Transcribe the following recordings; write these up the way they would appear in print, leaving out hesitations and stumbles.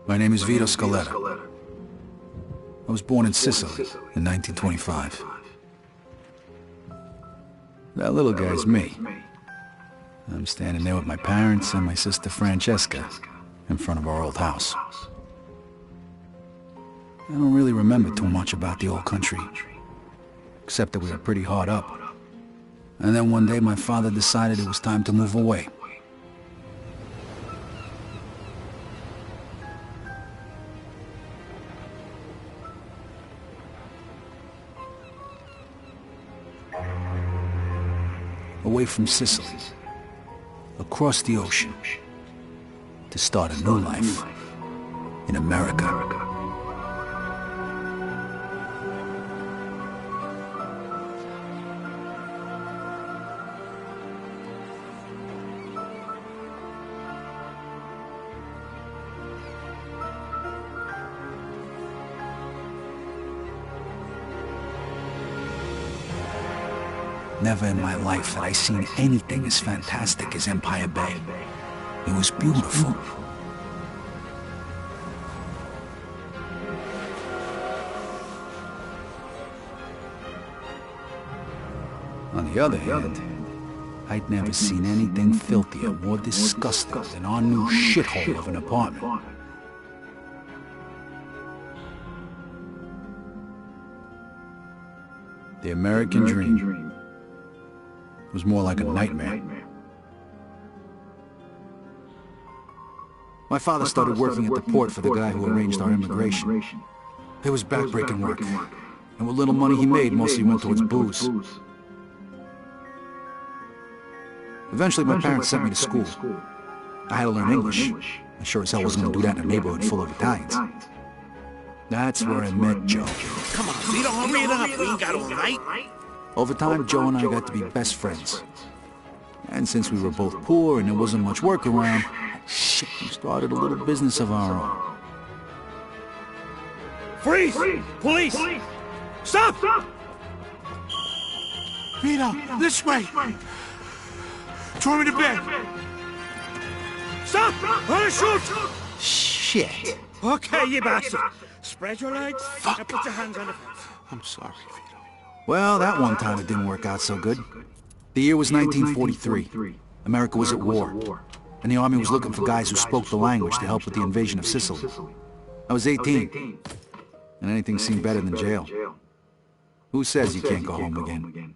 My name is Vito Scaletta. I was born in Sicily in 1925. That little guy's me. I'm standing there with my parents and my sister Francesca in front of our old house. I don't really remember too much about the old country, except that we were pretty hard up. And then one day my father decided it was time to move away. Away from Sicily, across the ocean, to start a new life in America. Never in my life had I seen anything as fantastic as Empire Bay. It was beautiful. On the other hand, I'd never seen anything filthier, more disgusting than our new shithole of an apartment. The American dream was more like a nightmare. My father started working at the port for the guy who arranged our immigration. It was backbreaking work, and what little money he made mostly went towards booze. Eventually, my parents sent me to school. I had to learn English. I sure as hell wasn't going to do that in a neighborhood full of Italians. That's where I met Joe. Come on, Vito, hurry it up. We ain't got all night. Over time, Joe and I got to be best friends. And since we were both poor and there wasn't much work around, we started a little business of our own. Freeze! Police! Stop! Vito, this way! Throw me to bed! Stop! I'm gonna shoot! Shit! Okay, you bastard. Spread your legs Fuck. and put your hands on the fence. I'm sorry, Vito. Well, that one time it didn't work out so good. The year was 1943. America was at war, and the army was looking for guys who spoke the language to help with the invasion of Sicily. I was 18, and anything seemed better than jail. Who says you can't go home again?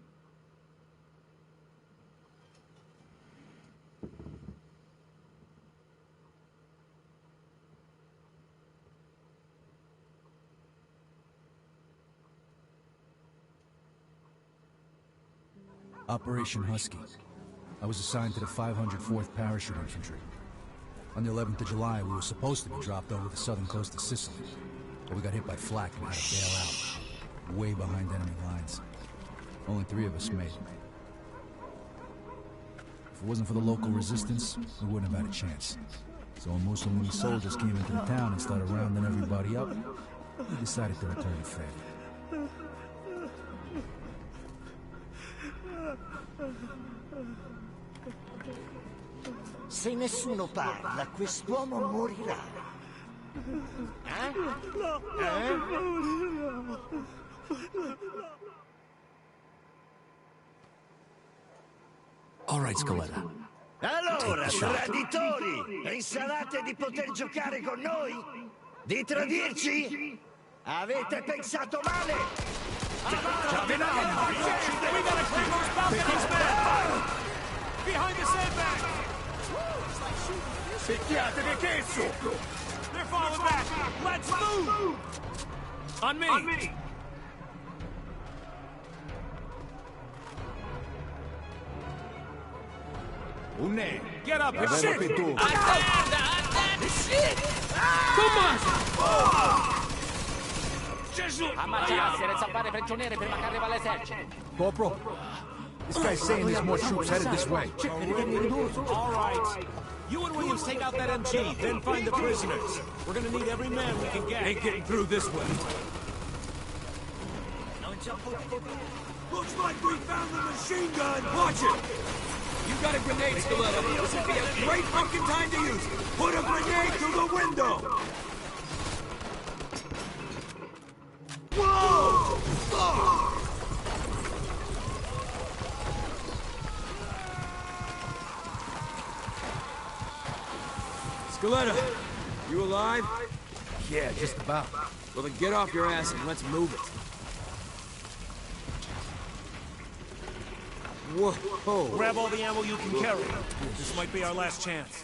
Operation Husky. I was assigned to the 504th Parachute Infantry. On the 11th of July, we were supposed to be dropped over the southern coast of Sicily, but we got hit by flak and had to bail out, way behind enemy lines. Only 3 of us made it. If it wasn't for the local resistance, we wouldn't have had a chance. So when Mussolini soldiers came into the town and started rounding everybody up, we decided to return the favor. Se nessuno parla, quest'uomo morirà. All right, Scaletta. Allora, traditori, pensavate di poter giocare con noi? Di tradirci? Avete pensato male! Behind the sandbag! Picchiatevi che su! They're falling back! Let's move! On me! Unne! Get up! Shit! Tu! Shit! Tommaso! Gesù! Ammazzarsi e zappare prigionieri prima che arriva l'esercito. Corporal, this guy's saying there's more troops headed this way. All right. You and Williams take out that MG, then find the prisoners. We're gonna need every man we can get. Ain't getting through this way. Looks like we found the machine gun. Watch it! You got a grenade, Scaletta. This would be a great fucking time to use it. Put a grenade through the window! Scaletta, you alive? Yeah, just about. Well, then get off your ass and let's move it. Whoa. Grab all the ammo you can carry. This might be our last chance.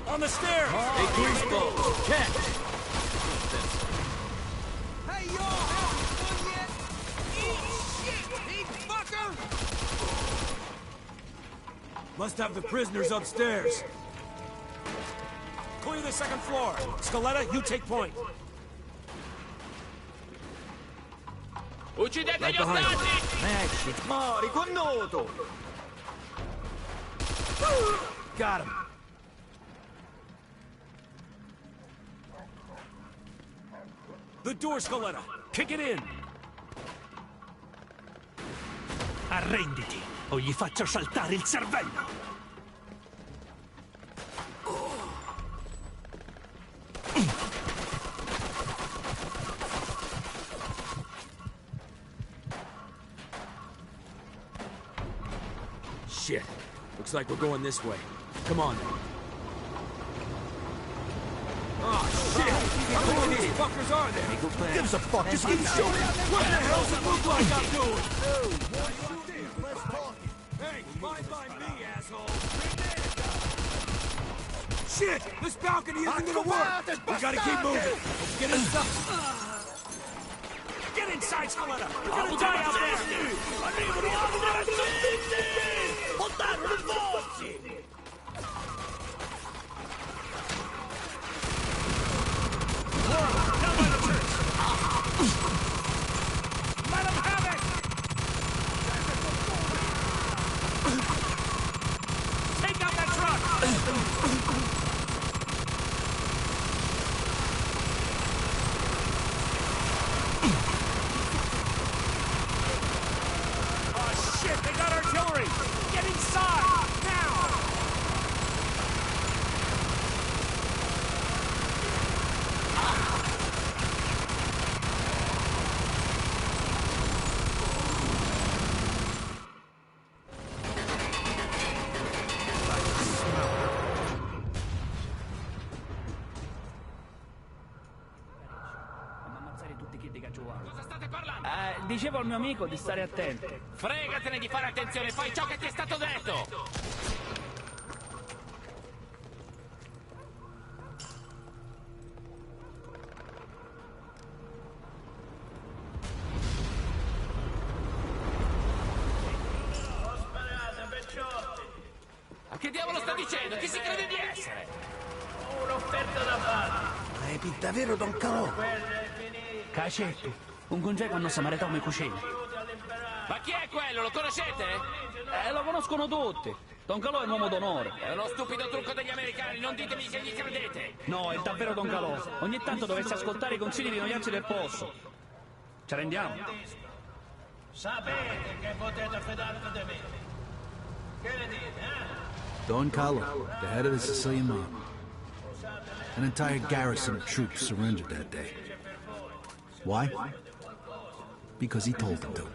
On the stairs! Hey, greaseball, catch! Hey, y'all, having fun yet? Eat shit, big fucker! Must have the prisoners upstairs. Clear the second floor. Scaletta, you take point. Uccidete Right gli behind ostaggi! Esci, mori, connuto! Got him. The door, Scaletta. Kick it in. Arrenditi, o gli faccio saltare il cervello! Shit. Looks like we're going this way. Come on now. Oh, shit! How many of these fuckers are there? Gives a fuck, just keep shooting! What the hell's it look like I'm doing? Hey, mind by me, asshole! Shit! This balcony isn't gonna work! We gotta keep moving! Let's get inside! Get inside, Scaletta! You're gonna die out there! Arrivano altri assassini! Portarono i bossi! Down by the church! Let him have it! Take out that truck! Oh shit, they got artillery! Get inside! Now! Cosa state parlando? Dicevo al mio amico di stare attento. Fregatene di fare attenzione, fai ciò che ti è stato detto! Ma che diavolo sta dicendo? Chi si crede di essere? È davvero Don Calò? Cacetto, un congeco hanno samaritano i cucini. Ma chi è quello? Lo conoscete? Lo conoscono tutti. Don Calò è un uomo d'onore. È uno stupido trucco degli americani, non ditemi che gli credete! No, è davvero Don Calò. Ogni tanto dovresti ascoltare i consigli di noiazzi del posto. Ci rendiamo? Sapete che potete fidarvi di me. Che ne dite, eh? Don Carlo, the head of the Sicilian mob. An entire garrison of troops surrendered that day. Why? Because he told them to.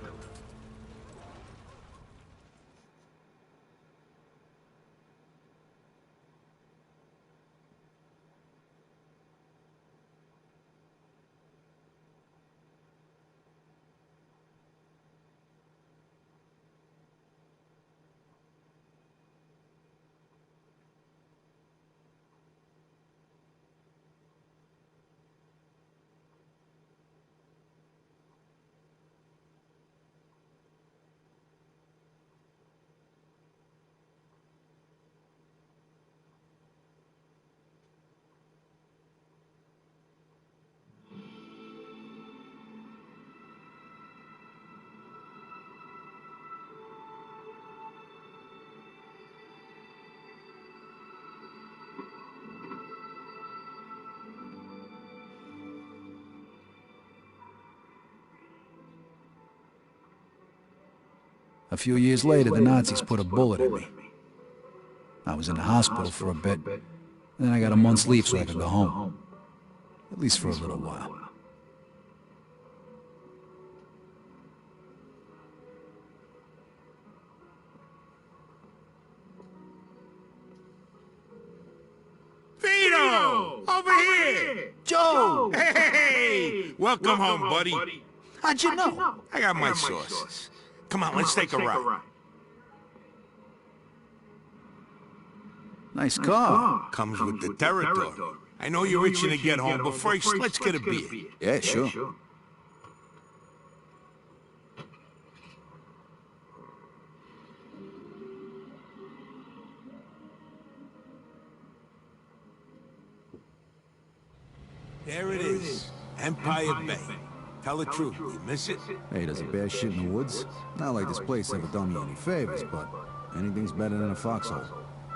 A few years later, the Nazis put a bullet in me. I was in the hospital for a bit, and then I got a month's leave so I could go home. At least for a little while. here! Joe! Hey! Welcome home, buddy. How'd you know? I got my sources. Come on, let's take a ride. Nice car. Comes with the territory. I know you're itching to get home, but first, let's get a beer. Yeah, sure. There it is. Empire Bay. Tell the truth, you miss it? Hey, does a bear shit in the woods? Not like this place ever done me any favors, but anything's better than a foxhole.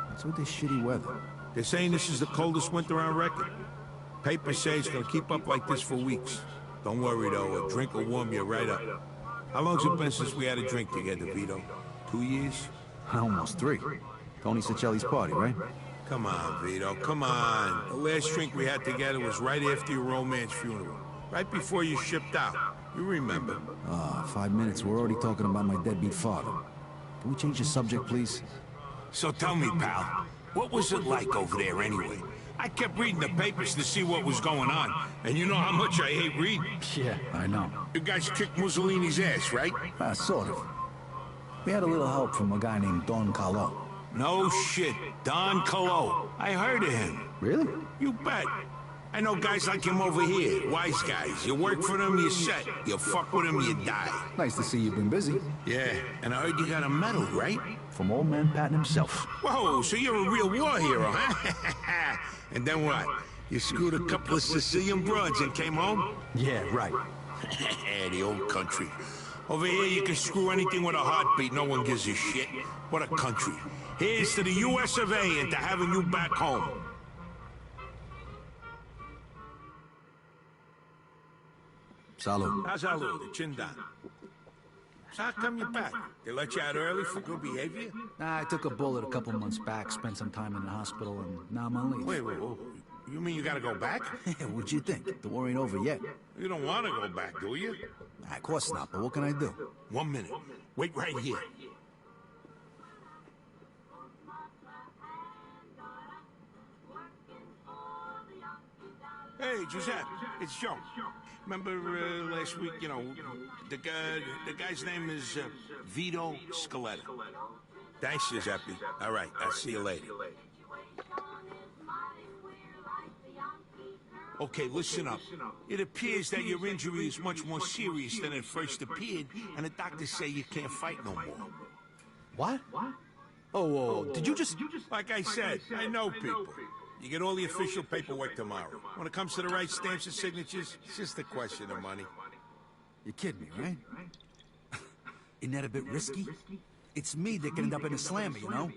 What's with this shitty weather? They're saying this is the coldest winter on record. Papers say it's gonna keep up like this for weeks. Don't worry, though. A drink will warm you right up. How long's it been since we had a drink together, Vito? 2 years? Almost 3. Tony Sicelli's party, right? Come on, Vito, come on. The last drink we had together was right after your romance funeral. Right before you shipped out. You remember. 5 minutes. We're already talking about my deadbeat father. Can we change the subject, please? So tell me, pal, what was it like over there anyway? I kept reading the papers to see what was going on, and you know how much I hate reading. Yeah, I know. You guys kicked Mussolini's ass, right? Sort of. We had a little help from a guy named Don Carlo. No shit, Don Carlo. I heard of him. Really? You bet. I know guys like him over here, wise guys. You work for them, you're set. You fuck with them, you die. Nice to see you've been busy. Yeah, and I heard you got a medal, right? From old man Patton himself. Whoa, so you're a real war hero, huh? And then what? You screwed a couple of Sicilian broads and came home? Yeah, right. The old country. Over here, you can screw anything with a heartbeat. No one gives a shit. What a country. Here's to the US of A and to having you back home. Salud. Salud, chin down. So how come you're back? They let you out early for good behavior? Nah, I took a bullet a couple months back, spent some time in the hospital, and now I'm on leave. Wait. You mean you gotta go back? What'd you think? The war ain't over yet. You don't want to go back, do you? Nah, of course not, but what can I do? 1 minute. Wait right here. Hey, Giuseppe, it's Joe. Remember last week, you know, the guy's name is Vito Scaletta. Thanks, Giuseppe. All right, I'll see you later. Okay, listen up. It appears that your injury is much more serious than it first appeared, and the doctors say you can't fight no more. What? Oh, did you just... Like I said, I know people. You get all the official paperwork tomorrow. When it comes to the right stamps and signatures, it's just a question of money. You're kidding me, right? Isn't that a bit risky? It's me that can end up in a slammer, you know?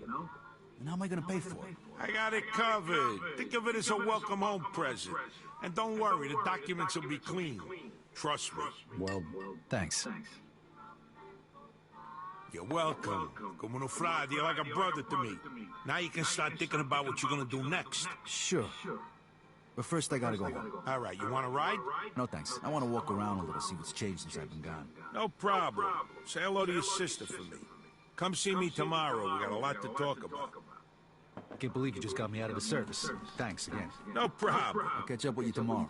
And how am I gonna pay for it? I got it covered. Think of it as a welcome home present. And don't worry, the documents will be clean. Trust me. Well, thanks. You're welcome. Como no frate, you're like a brother to me. Now you can start thinking about what you're gonna do next. Sure. But first I gotta go home. All right, you wanna ride? No thanks. I wanna walk around a little, see what's changed since I've been gone. No problem. Say hello to your sister for me. Come see me tomorrow. We got a lot to talk about. I can't believe you just got me out of the service. Thanks again. No problem. I'll catch up with you tomorrow.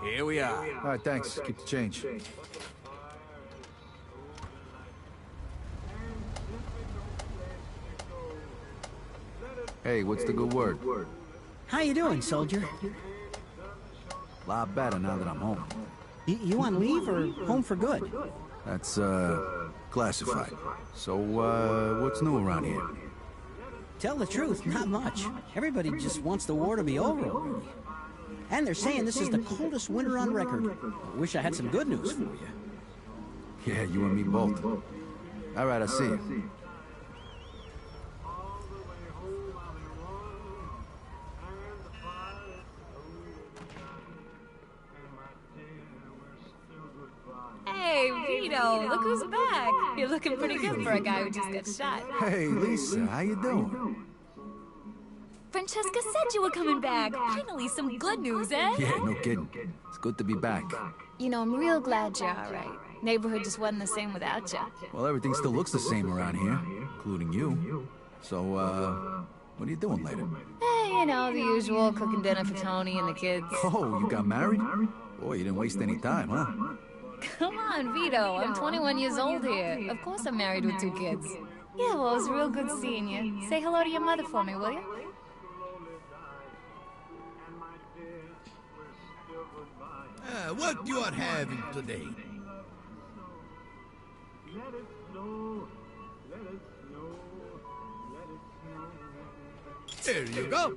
Here we are. All right, thanks. Keep the change. Hey, what's the good word? How you doing, soldier? Lot better now that I'm home. You on leave or home for good? That's, classified. So, what's new around here? Tell the truth, not much. Everybody just wants the war to be over already. And they're saying this is the coldest winter on record. I wish I had some good news for you. Yeah, you and me both. All right, I'll see you. Hey, Vito, look who's back. You're looking pretty good for a guy who just got shot. Hey, Lisa, how you doing? Francesca said you were coming back. Finally, some good news, eh? Yeah, no kidding. It's good to be back. You know, I'm real glad you're all right. Neighborhood just wasn't the same without you. Well, everything still looks the same around here, including you. So, what are you doing later? Hey, you know, the usual, cooking dinner for Tony and the kids. Oh, you got married? Boy, you didn't waste any time, huh? Come on, Vito. I'm 21 years old here. Of course I'm married with 2 kids. Yeah, well, it was real good seeing you. Say hello to your mother for me, will you? What you are having today? There you go.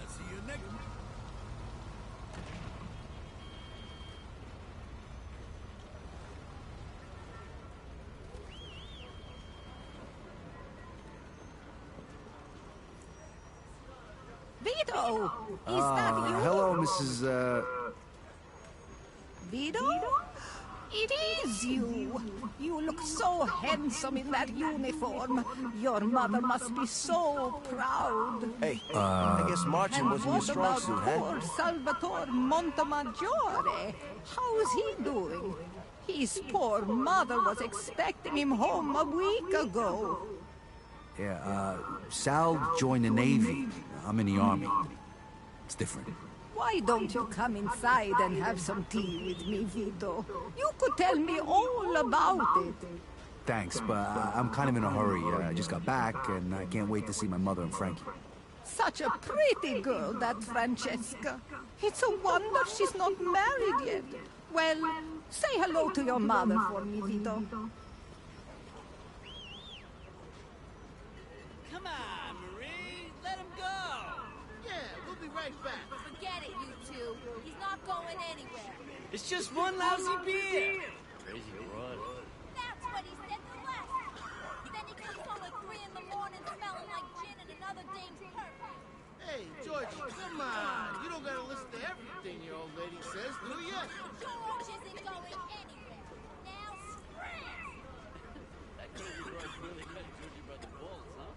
See you next. Vito! Is that you? Hello, Mrs. Vito? It is you. You look so handsome in that uniform. Your mother must be so proud. Hey, I guess marching wasn't your strong suit, huh? Poor Salvatore Montemaggiore. How is he doing? His poor mother was expecting him home a week ago. Yeah, Sal joined the Navy. I'm in the Army. It's different. Why don't you come inside and have some tea with me, Vito? You could tell me all about it. Thanks, but I'm kind of in a hurry. I just got back, and I can't wait to see my mother and Frankie. Such a pretty girl, that Francesca. It's a wonder she's not married yet. Well, say hello to your mother for me, Vito. Come on, Marie. Let him go. Yeah, we'll be right back. Forget it, you two. He's not going anywhere. It's just one lousy beer. Crazy broad. That's what he said the last time. Then he comes home at 3 in the morning smelling like gin and another dame's perfume. Hey, Georgie, come on. You don't gotta listen to everything your old lady says, do ya? George isn't going anywhere. Now scram! That crazy broad really cut Georgie about the balls, huh?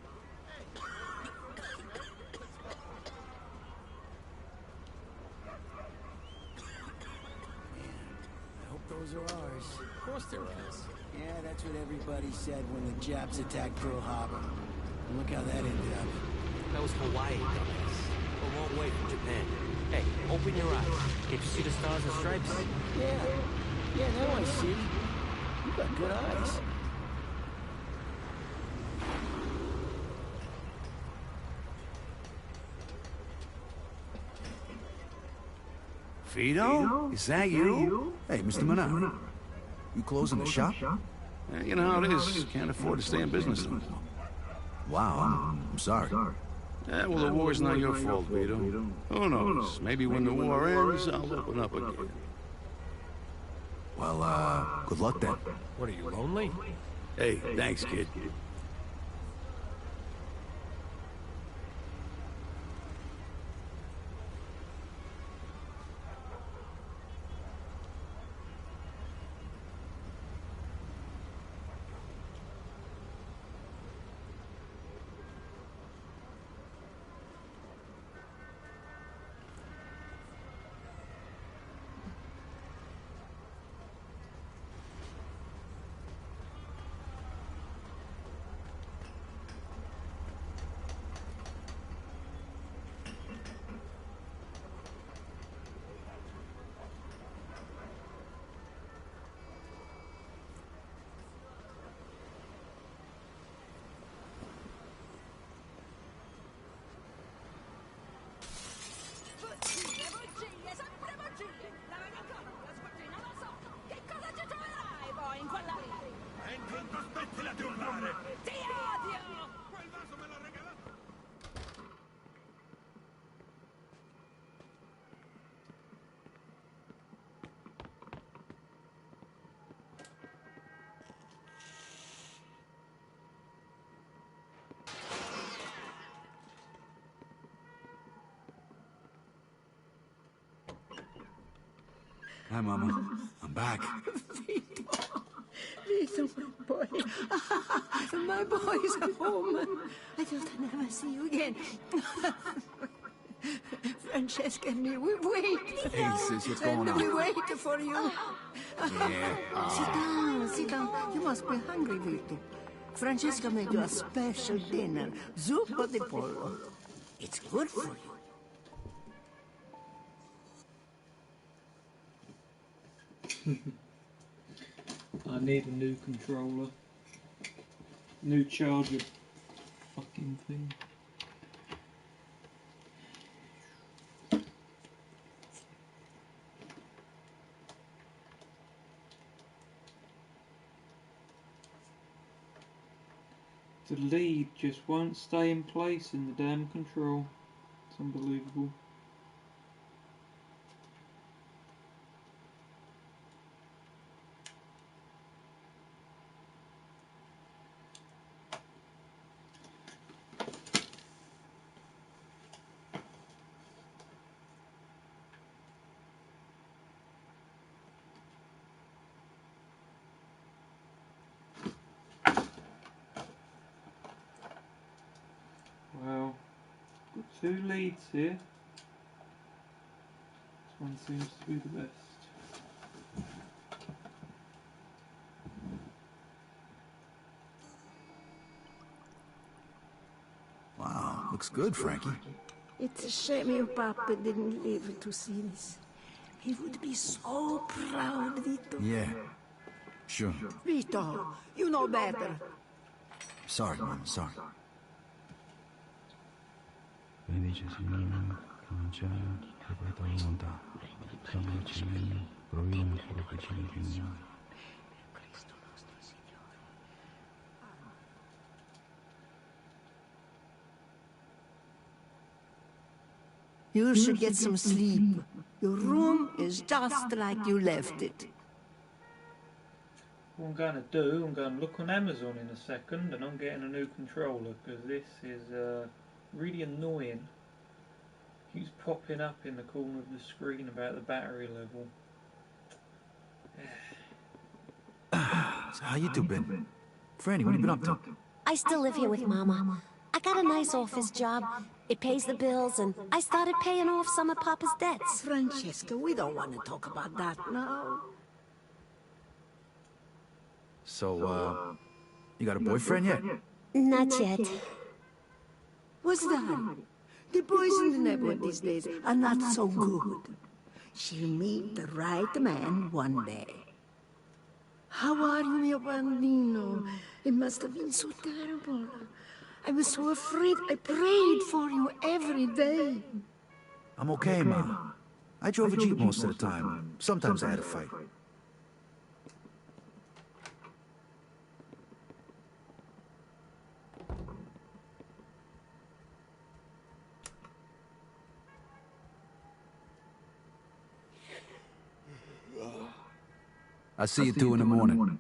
I hope those are ours. Of course they're ours. Yeah, that's what everybody said when the Japs attacked Pearl Harbor. And look how that ended up. That was Hawaii, dumbass. A long way from Japan. Hey, open your eyes. Can't you see the stars and stripes? Yeah. Yeah, now I see. You got good eyes. Vito? Is that you? Hey, Mr. Menard. You closing the shop? You know how it is. Can't afford to stay in business anymore. Wow, I'm sorry. Yeah, well, the war's not your fault, Vito. Who knows? Maybe when the war ends, I'll open up again. Well, good luck then. What, are you lonely? Hey, thanks, kid. Hi, Mama. I'm back. Vito, my boy. My boy's home. I thought I'd never see you again. Francesca and me, we wait. Hey, sis, what's going on? We wait for you. Yeah. Sit down. You must be hungry, Vito. Francesca made you a special dinner, zuppa di pollo. It's good for you. I need a new controller. New charger. Fucking thing. The lead just won't stay in place in the damn control. It's unbelievable. Well, got two leads here. This one seems to be the best. Wow, looks good, Frankie. It's a shame your papa didn't live to see this. He would be so proud, Vito. Yeah, sure. Vito, you know better. Sorry, Mama, sorry. Benedice Signore, che non c'è che poi tua volontà. Salvaci meglio, proviamo quello che ci impegniamo. You should get some sleep. Your room is just like you left it. What I'm going to do, I'm going to look on Amazon in a second and I'm getting a new controller because this is really annoying. Keeps popping up in the corner of the screen about the battery level. So how you two been? Franny, what have you been up to? I still live here with Mama. I got a nice office job. It pays the bills, and I started paying off some of Papa's debts. Francesca, we don't want to talk about that now. So, you got a boyfriend yet? Not yet. What's that? The boys in the neighborhood these days are not so good. She'll meet the right man one day. How are you, mio bambino? It must have been so terrible. I was so afraid. I prayed for you every day. I'm okay, Ma. I drove a Jeep most of the time. Sometimes I had a fight. I'll see you 2 in the morning.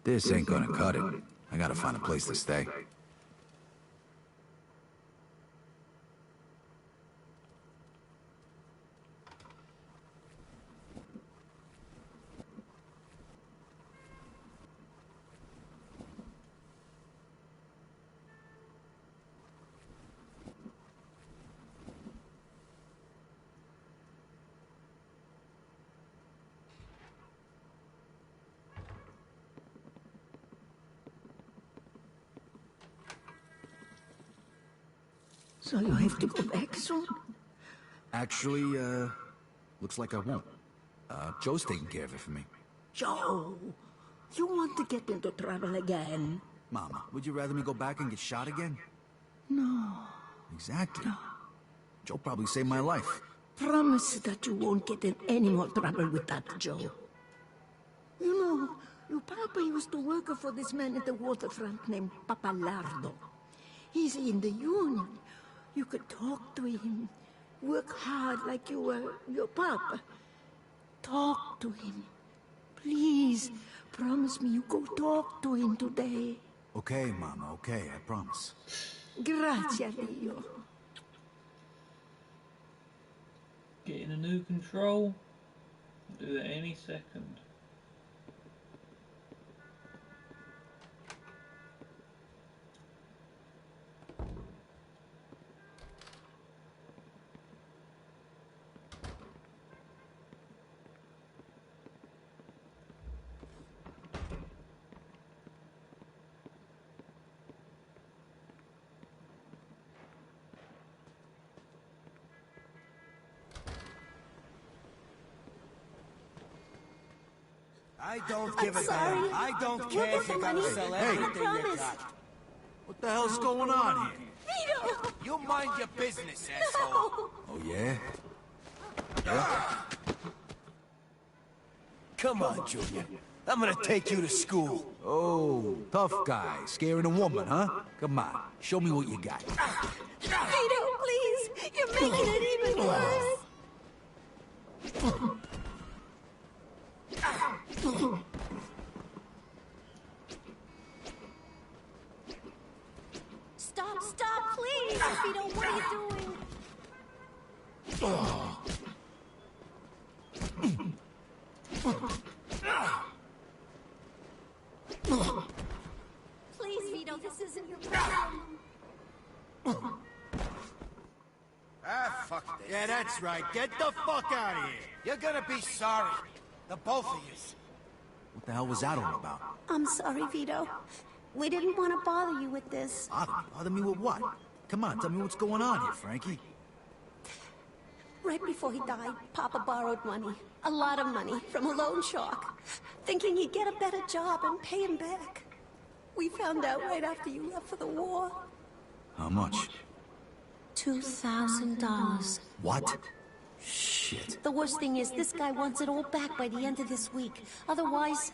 This ain't gonna cut it. I gotta find a place to stay. So you have to go back soon? Actually, looks like I won't. Joe's taking care of it for me. Joe, you want to get into trouble again? Mama, would you rather me go back and get shot again? No. Exactly. Joe probably saved my life. Promise that you won't get in any more trouble with that, Joe. You know, your papa used to work for this man at the waterfront named Papalardo. He's in the union. You could talk to him. Work hard like you were your papa. Talk to him. Please, Promise me you go talk to him today. Okay, Mama, okay, I promise. Grazie a Dio. Getting a new control. I'll do that any second. I don't give a damn. I don't care if you gotta sell everything you got. What the hell's going on here? Vito! You mind your business, asshole. Oh, yeah? Come on, Junior. I'm gonna take you to school. Oh, tough guy, scaring a woman, huh? Come on, show me what you got. Vito, please! You're making it even worse! Stop, please! Vito, what are you doing? Please, Vito, this isn't your problem. Ah, fuck this. Yeah, that's right. Get the fuck out of here. You're gonna be sorry. The both of you. What the hell was that all about? I'm sorry, Vito. We didn't want to bother you with this. Bother me with what? Come on, tell me what's going on here, Frankie. Right before he died, Papa borrowed money. A lot of money from a loan shark. Thinking he'd get a better job and pay him back. We found out right after you left for the war. How much? $2,000. What? Shit. The worst thing is, this guy wants it all back by the end of this week. Otherwise,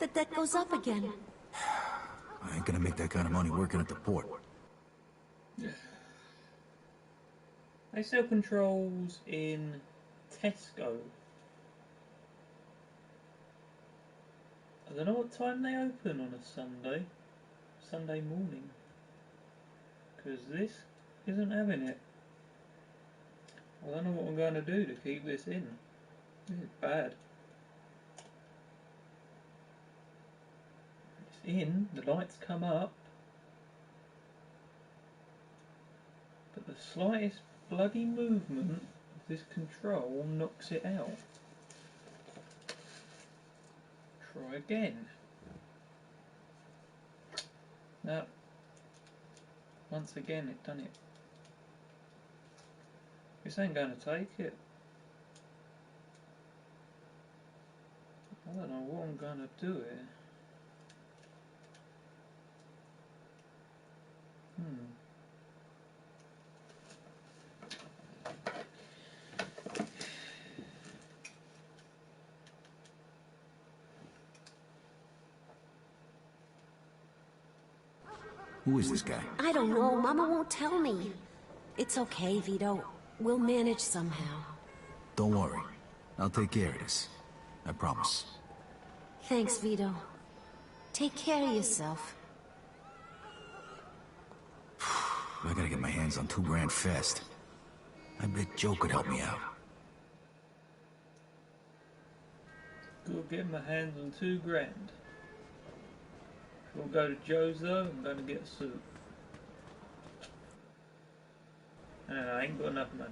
the debt goes up again. I ain't gonna make that kind of money working at the port. They sell controls in Tesco. I don't know what time they open on a Sunday morning, because this isn't having it. I don't know what I'm going to do to keep this in. This is bad. It's in, the lights come up, but the slightest bloody movement of this control knocks it out. Try again. No. Once again it done it. This ain't going to take it. I don't know what I'm going to do here. Who is this guy? I don't know. Mama won't tell me. It's okay, Vito. We'll manage somehow. Don't worry. I'll take care of this. I promise. Thanks, Vito. Take care of yourself. I gotta get my hands on $2 grand fast. I bet Joe could help me out. Go get my hands on $2 grand. If we'll go to Joe's though, I'm going to get a suit. And I ain't got enough money.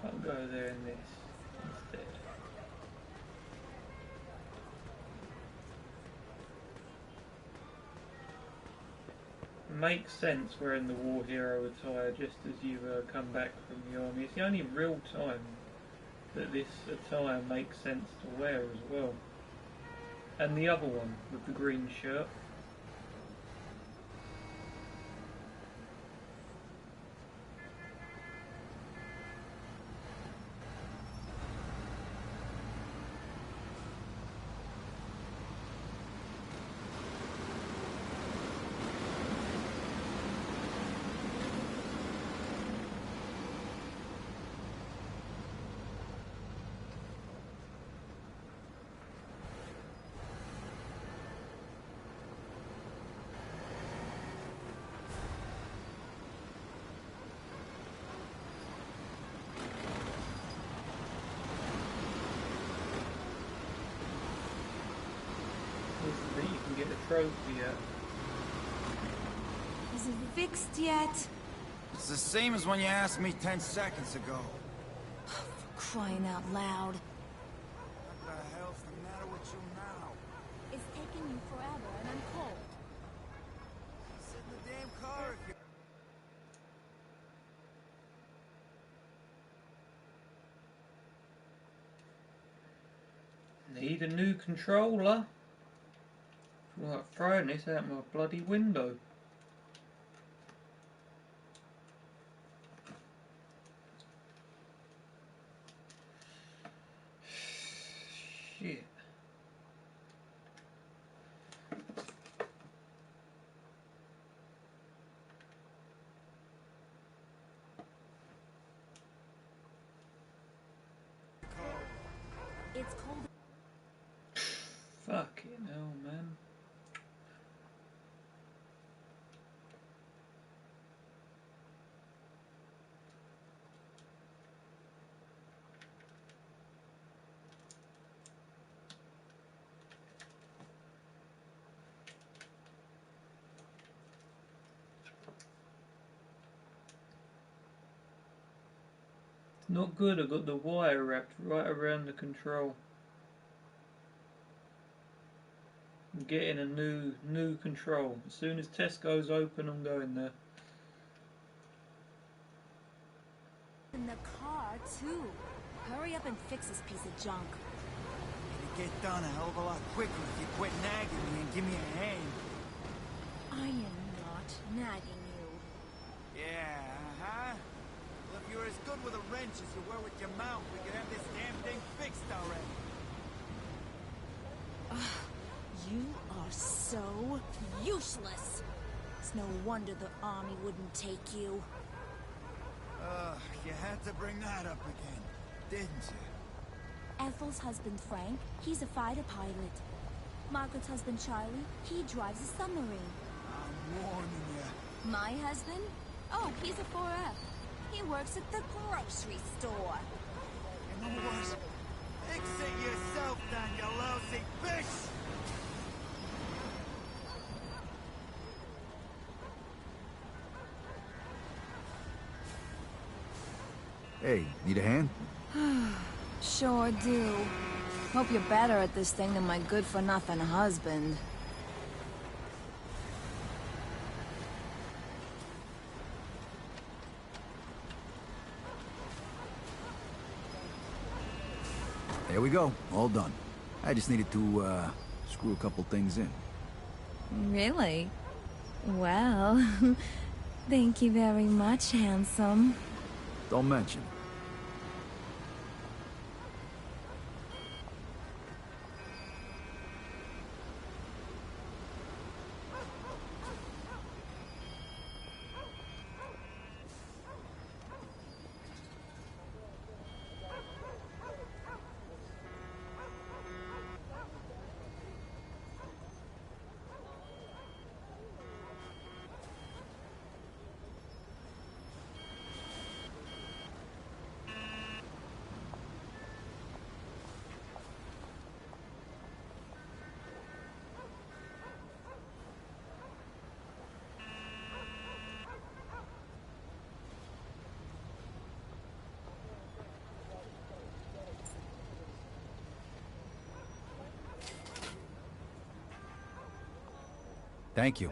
I'll go there in this instead. Makes sense wearing the war hero attire just as you come back from the army. It's the only real time that this attire makes sense to wear as well. And the other one with the green shirt. that you can get a trophy at. Is it fixed yet? It's the same as when you asked me 10 seconds ago. Crying out loud. What the hell's the matter with you now? It's taking you forever and I'm cold. Sit in the damn car if you... Need a new controller? I feel like throwing this out my bloody window. Shit. It's cold. Fucking hell, man. Not good, I got the wire wrapped right around the control. I'm getting a new control. As soon as Tesco's open, I'm going there. In the car, too. Hurry up and fix this piece of junk. It'd get done a hell of a lot quicker if you quit nagging me and give me a hand. I am not nagging you. Yeah, uh-huh. Well, if you're as good with a wrench as you were with your mouth, we could have this damn thing fixed already. You are so useless. It's no wonder the army wouldn't take you. You had to bring that up again, didn't you? Ethel's husband, Frank, he's a fighter pilot. Margaret's husband, Charlie, he drives a submarine. I'm warning you. My husband? Oh, he's a 4F. He works at the grocery store. You know what? Fix it yourself then, you lousy bitch! Hey, need a hand? Sure do. Hope you're better at this thing than my good-for-nothing husband. There we go, all done. I just needed to, screw a couple things in. Really? Well, thank you very much, handsome. Don't mention it. Thank you.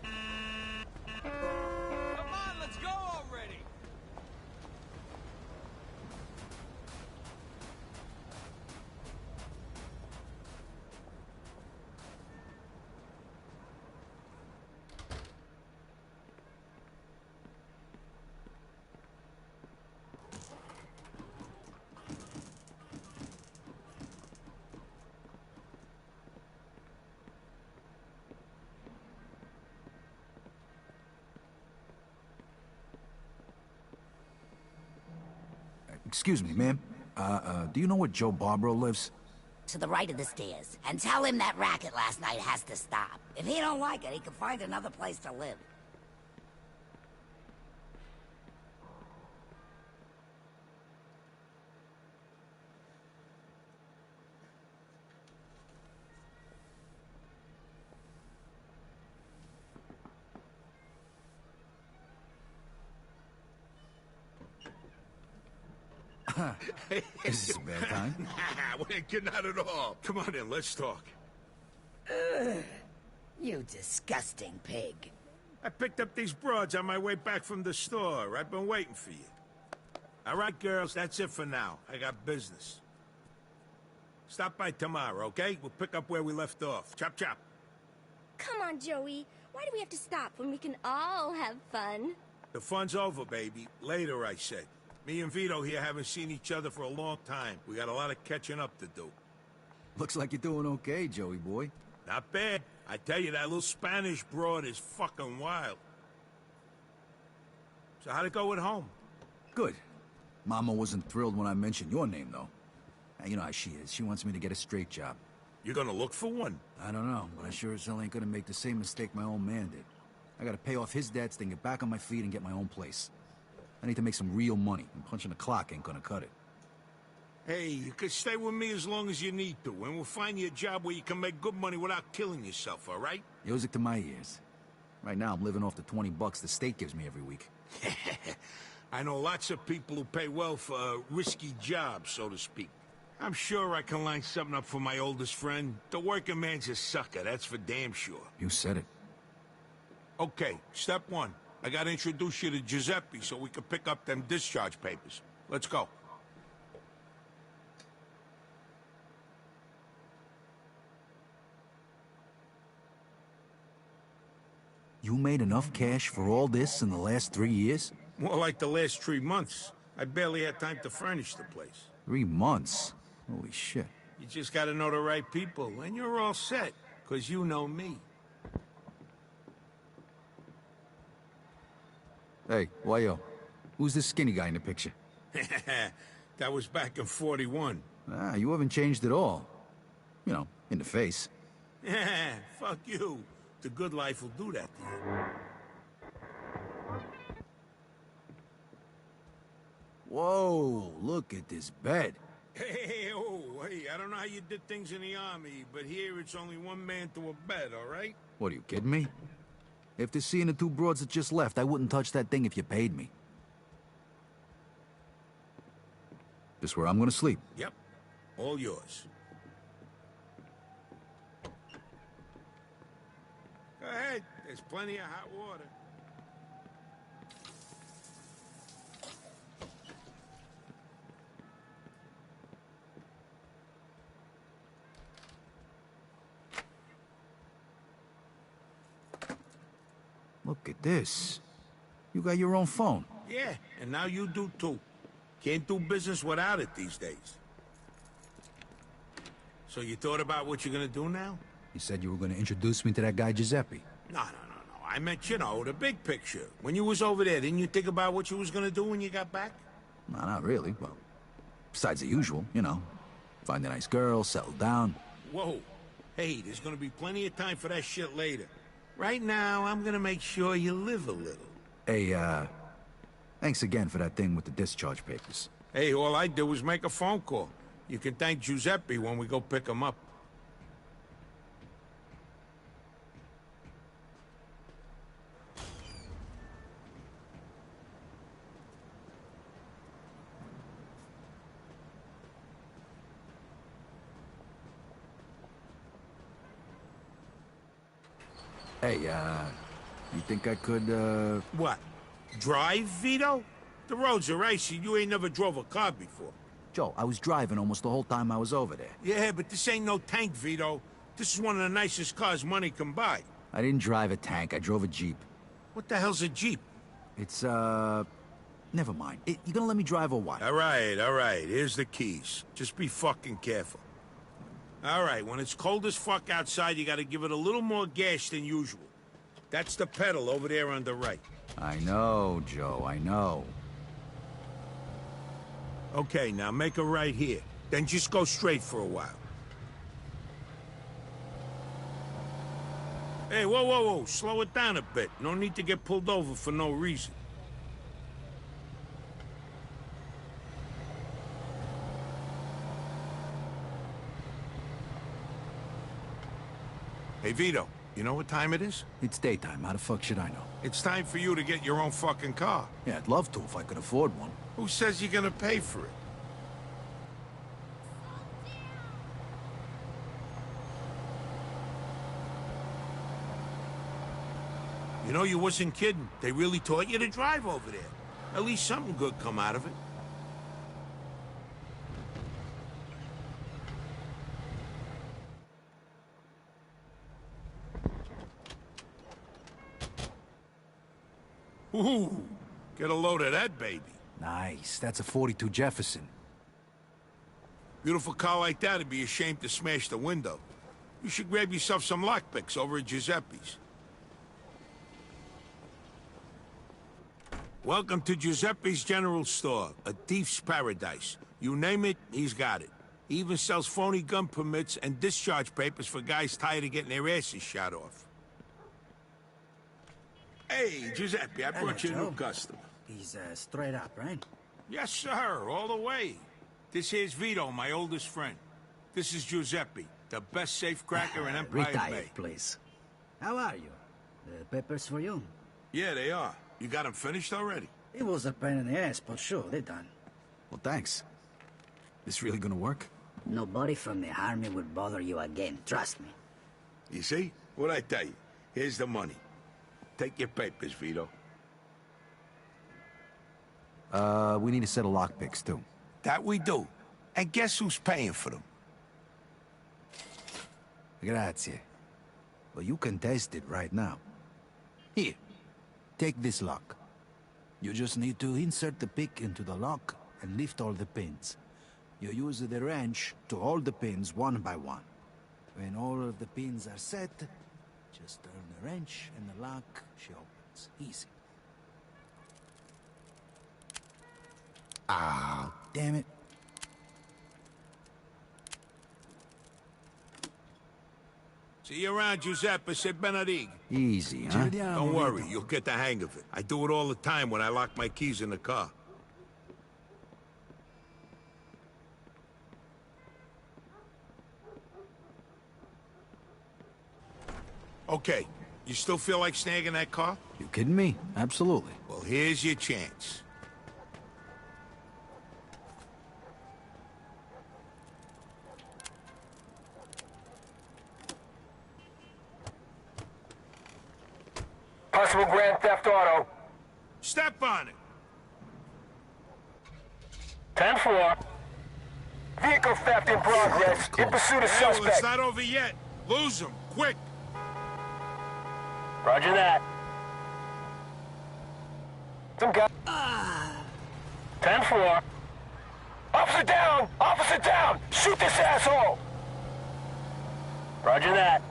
Come on, let's go already! Excuse me, ma'am. Do you know where Joe Barbaro lives? To the right of the stairs, and tell him that racket last night has to stop. If he don't like it, he can find another place to live. This is a bad time. Nah, we ain't getting out at all. Come on in, let's talk. You disgusting pig. I picked up these broads on my way back from the store. I've been waiting for you. All right, girls, that's it for now. I got business. Stop by tomorrow, okay? We'll pick up where we left off. Chop, chop. Come on, Joey. Why do we have to stop when we can all have fun? The fun's over, baby. Later, I said. Me and Vito here haven't seen each other for a long time. We got a lot of catching up to do. Looks like you're doing okay, Joey boy. Not bad. I tell you, that little Spanish broad is fucking wild. So how'd it go at home? Good. Mama wasn't thrilled when I mentioned your name, though. You know how she is. She wants me to get a straight job. You're gonna look for one? I don't know, but I sure as hell ain't gonna make the same mistake my old man did. I gotta pay off his debts, then get back on my feet and get my own place. I need to make some real money, and punching the clock ain't gonna cut it. Hey, you could stay with me as long as you need to, and we'll find you a job where you can make good money without killing yourself, all right? Music to my ears. Right now, I'm living off the $20 the state gives me every week. I know lots of people who pay well for risky jobs, so to speak. I'm sure I can line something up for my oldest friend. The working man's a sucker, that's for damn sure. You said it. Okay, step one. I gotta introduce you to Giuseppe so we can pick up them discharge papers. Let's go. You made enough cash for all this in the last 3 years? More like the last 3 months. I barely had time to furnish the place. 3 months? Holy shit. You just gotta know the right people, and you're all set, 'cause you know me. Hey, Wayo. Who's this skinny guy in the picture? That was back in 41. Ah, you haven't changed at all. You know, in the face. Fuck you. The good life will do that to you. Whoa, look at this bed. Hey, I don't know how you did things in the army, but here it's only one man to a bed, all right? What, are you kidding me? After seeing the 2 broads that just left, I wouldn't touch that thing if you paid me. This where I'm gonna sleep? Yep, all yours. Go ahead, there's plenty of hot water. Look at this. You got your own phone. Yeah, and now you do too. Can't do business without it these days. So you thought about what you're gonna do now? You said you were gonna introduce me to that guy Giuseppe. No. I meant, you know, the big picture. When you was over there, didn't you think about what you was gonna do when you got back? No, not really. Well, besides the usual, you know. Find a nice girl, settle down. Whoa. Hey, there's gonna be plenty of time for that shit later. Right now, I'm gonna make sure you live a little. Hey, thanks again for that thing with the discharge papers. Hey, all I did was make a phone call. You can thank Giuseppe when we go pick him up. Hey, you think I could, What? Drive, Vito? The roads are icy. You ain't never drove a car before. Joe, I was driving almost the whole time I was over there. Yeah, but this ain't no tank, Vito. This is one of the nicest cars money can buy. I didn't drive a tank. I drove a Jeep. What the hell's a Jeep? It's, never mind. You gonna let me drive or what? All right. Here's the keys. Just be fucking careful. All right, when it's cold as fuck outside, you gotta give it a little more gas than usual. That's the pedal over there on the right. I know, Joe, I know. Okay, now make a right here. Then just go straight for a while. Hey, whoa. Slow it down a bit. No need to get pulled over for no reason. Hey, Vito, you know what time it is? It's daytime. How the fuck should I know? It's time for you to get your own fucking car. Yeah, I'd love to if I could afford one. Who says you're gonna pay for it? You know, you wasn't kidding. They really taught you to drive over there. At least something good come out of it. Ooh, get a load of that baby. Nice. That's a 42 Jefferson. Beautiful car like that would be ashamed to smash the window. You should grab yourself some lockpicks over at Giuseppe's. Welcome to Giuseppe's General Store, a thief's paradise. You name it, he's got it. He even sells phony gun permits and discharge papers for guys tired of getting their asses shot off. Hey, Giuseppe, I brought you a new customer. He's straight up, right? Yes, sir, all the way. This here's Vito, my oldest friend. This is Giuseppe, the best safecracker in Empire Retired, Bay. please. How are you? The papers for you? Yeah, they are. You got them finished already? It was a pain in the ass, but sure, they're done. Well, thanks. This really gonna work? Nobody from the army will bother you again, trust me. You see? What'd I tell you? Here's the money. Take your papers, Vito. We need a set of lockpicks, too. That we do. And guess who's paying for them? Grazie. Well, you can test it right now. Here, take this lock. You just need to insert the pick into the lock and lift all the pins. You use the wrench to hold the pins one by one. When all of the pins are set, just turn the wrench and the lock, she opens. Easy. Ah, damn it. See you around, Giuseppe. Say Benedict. Easy, huh? Don't worry, you'll get the hang of it. I do it all the time when I lock my keys in the car. Okay, you still feel like snagging that car? You kidding me? Absolutely. Well, here's your chance. Possible grand theft auto. Step on it. 10-4. Vehicle theft in progress. In pursuit of Hey, well, suspect. it's not over yet. Lose him, quick. Roger that. Some guy. 10-4. Officer down! Officer down! Shoot this asshole! Roger that.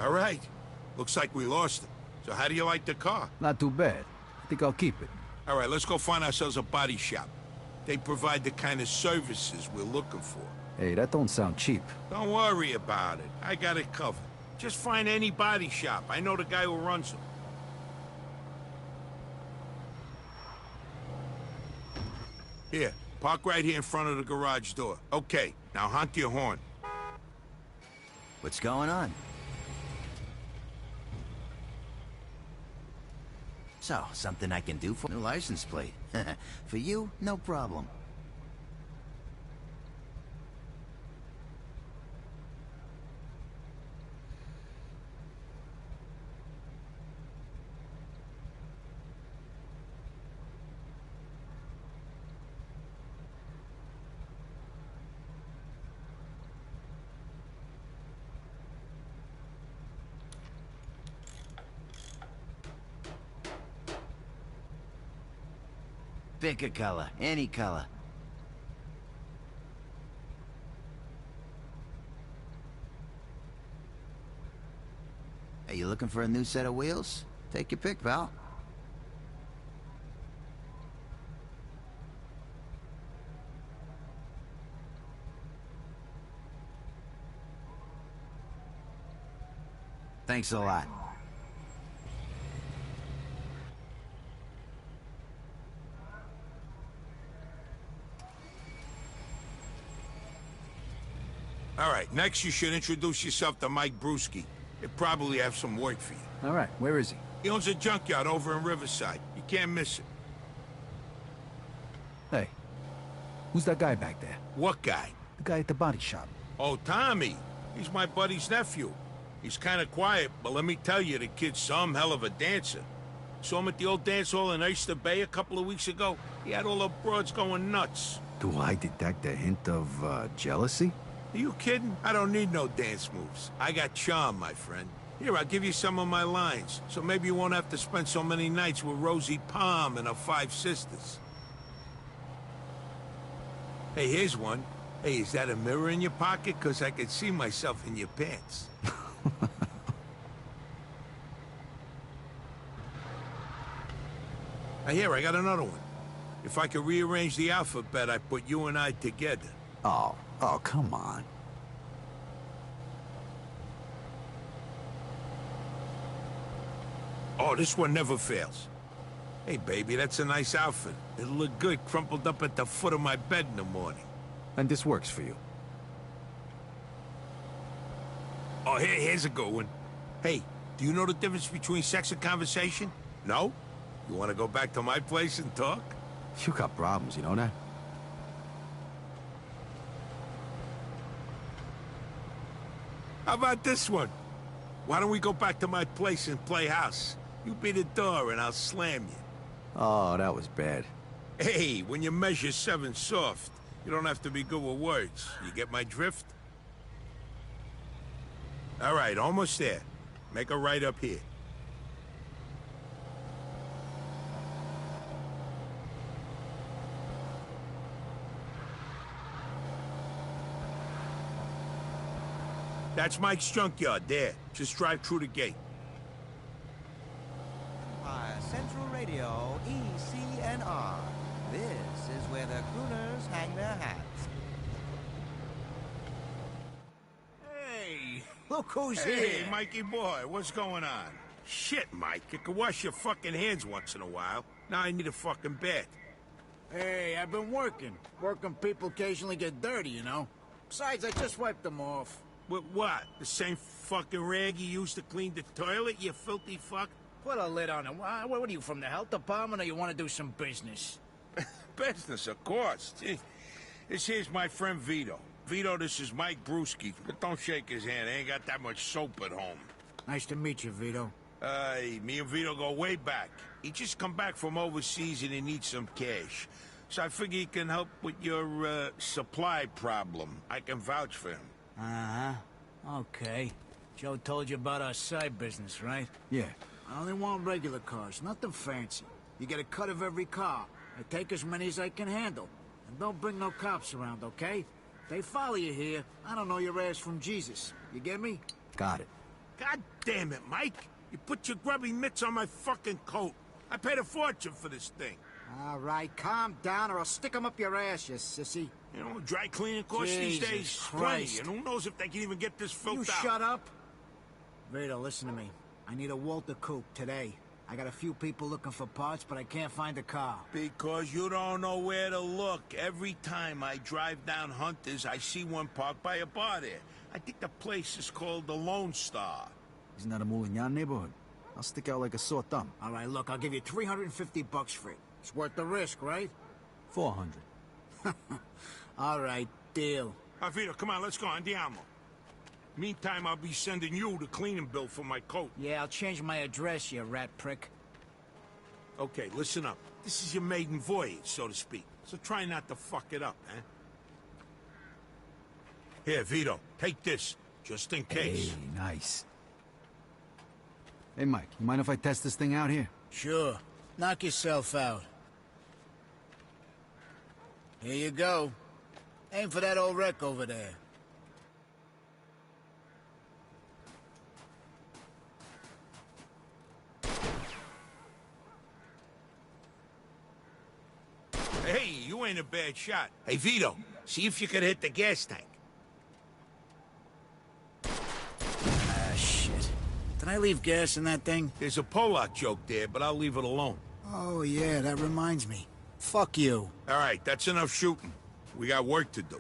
All right. Looks like we lost him. So how do you like the car? Not too bad. I think I'll keep it. All right, let's go find ourselves a body shop. They provide the kind of services we're looking for. Hey, that don't sound cheap. Don't worry about it. I got it covered. Just find any body shop. I know the guy who runs them. Here, park right here in front of the garage door. Okay, now honk your horn. What's going on? So, something I can do for... New license plate. For you, no problem. Pick a color, any color. Hey, you looking for a new set of wheels? Take your pick, pal. Thanks a lot. All right, next you should introduce yourself to Mike Brewski. He'll probably have some work for you. All right, where is he? He owns a junkyard over in Riverside. You can't miss it. Hey, who's that guy back there? What guy? The guy at the body shop. Oh, Tommy. He's my buddy's nephew. He's kind of quiet, but let me tell you, the kid's some hell of a dancer. Saw him at the old dance hall in Oyster Bay a couple of weeks ago. He had all the broads going nuts. Do I detect a hint of, jealousy? Are you kidding? I don't need no dance moves. I got charm, my friend. Here, I'll give you some of my lines, so maybe you won't have to spend so many nights with Rosie Palm and her 5 sisters. Hey, here's one. Hey, is that a mirror in your pocket? 'Cause I can see myself in your pants. Here, I got another one. If I could rearrange the alphabet, I'd put you and I together. Oh, come on. Oh, this one never fails. Hey, baby, that's a nice outfit. It'll look good crumpled up at the foot of my bed in the morning. And this works for you? Oh, here's a good one. Hey, do you know the difference between sex and conversation? No? You want to go back to my place and talk? You got problems, you know that? How about this one? Why don't we go back to my place and play house? You be the door and I'll slam you. Oh, that was bad. Hey, when you measure 7 soft, you don't have to be good with words. You get my drift? All right, almost there. Make a right up here. That's Mike's junkyard there. Just drive through the gate. Central Radio, ECNR. This is where the crooners hang their hats. Hey, look who's Hey, here. Mikey boy, what's going on? Shit, Mike, you can wash your fucking hands once in a while. Now I need a fucking bath. Hey, I've been working. Working people occasionally get dirty, you know? Besides, I just wiped them off. With what? The same fucking rag you used to clean the toilet, you filthy fuck? Put a lid on it. What are you, from the health department, or you want to do some business? Business, of course. Gee, this here's my friend Vito. Vito, this is Mike Brewski. But don't shake his hand. I ain't got that much soap at home. Nice to meet you, Vito. Me and Vito go way back. He just come back from overseas and he needs some cash. So I figure he can help with your, supply problem. I can vouch for him. Uh-huh. Okay. Joe told you about our side business, right? Yeah. I only want regular cars, nothing fancy. You get a cut of every car. I take as many as I can handle. And don't bring no cops around, okay? If they follow you here, I don't know your ass from Jesus. You get me? Got it. God damn it, Mike! You put your grubby mitts on my fucking coat. I paid a fortune for this thing. All right, calm down or I'll stick 'em up your ass, you sissy. You know, dry cleaning costs these Jesus days Christ. plenty, and who knows if they can even get this filth You out. shut up. Vito, listen to me. I need a Walter coupe today. I got a few people looking for parts, but I can't find a car. Because you don't know where to look. Every time I drive down Hunters, I see one parked by a bar there. I think the place is called the Lone Star. Isn't that a Moulignan neighborhood? I'll stick out like a sore thumb. All right, look, I'll give you $350 for it. It's worth the risk, right? 400. All right, deal. Vito, come on, let's go. Andiamo. Meantime, I'll be sending you the cleaning bill for my coat. Yeah, I'll change my address, you rat prick. Okay, listen up. This is your maiden voyage, so to speak. So try not to fuck it up, eh? Here, Vito, take this, just in case. Hey, nice. Hey, Mike, you mind if I test this thing out here? Sure. Knock yourself out. Here you go. Aim for that old wreck over there. Hey, you ain't a bad shot. Hey, Vito, see if you can hit the gas tank. Ah, shit. Did I leave gas in that thing? There's a Polak joke there, but I'll leave it alone. Oh, yeah, that reminds me. Fuck you. All right, that's enough shooting. We got work to do.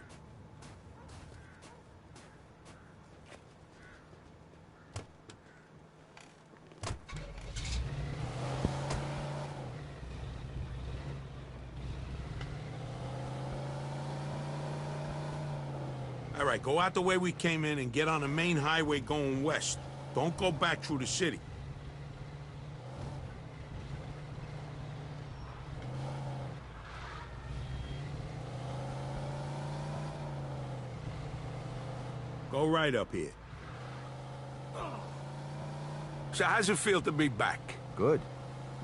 All right, go out the way we came in and get on the main highway going west. Don't go back through the city. Go right up here. So how's it feel to be back? Good.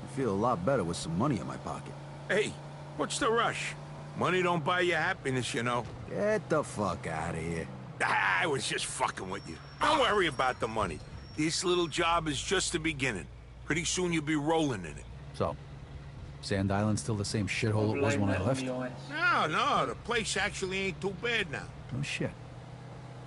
I feel a lot better with some money in my pocket. Hey, what's the rush? Money don't buy you happiness, you know. Get the fuck out of here. I was just fucking with you. Don't worry about the money. This little job is just the beginning. Pretty soon you'll be rolling in it. So, Sand Island's still the same shithole it was when I left? No, the place actually ain't too bad now. Oh shit.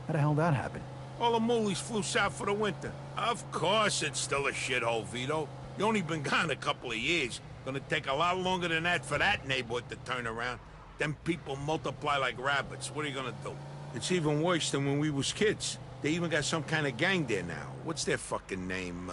How the hell that happen? All the moolies flew south for the winter. Of course it's still a shithole, Vito. You only been gone a couple of years. Gonna take a lot longer than that for that neighborhood to turn around. Them people multiply like rabbits. What are you gonna do? It's even worse than when we was kids. They even got some kind of gang there now. What's their fucking name?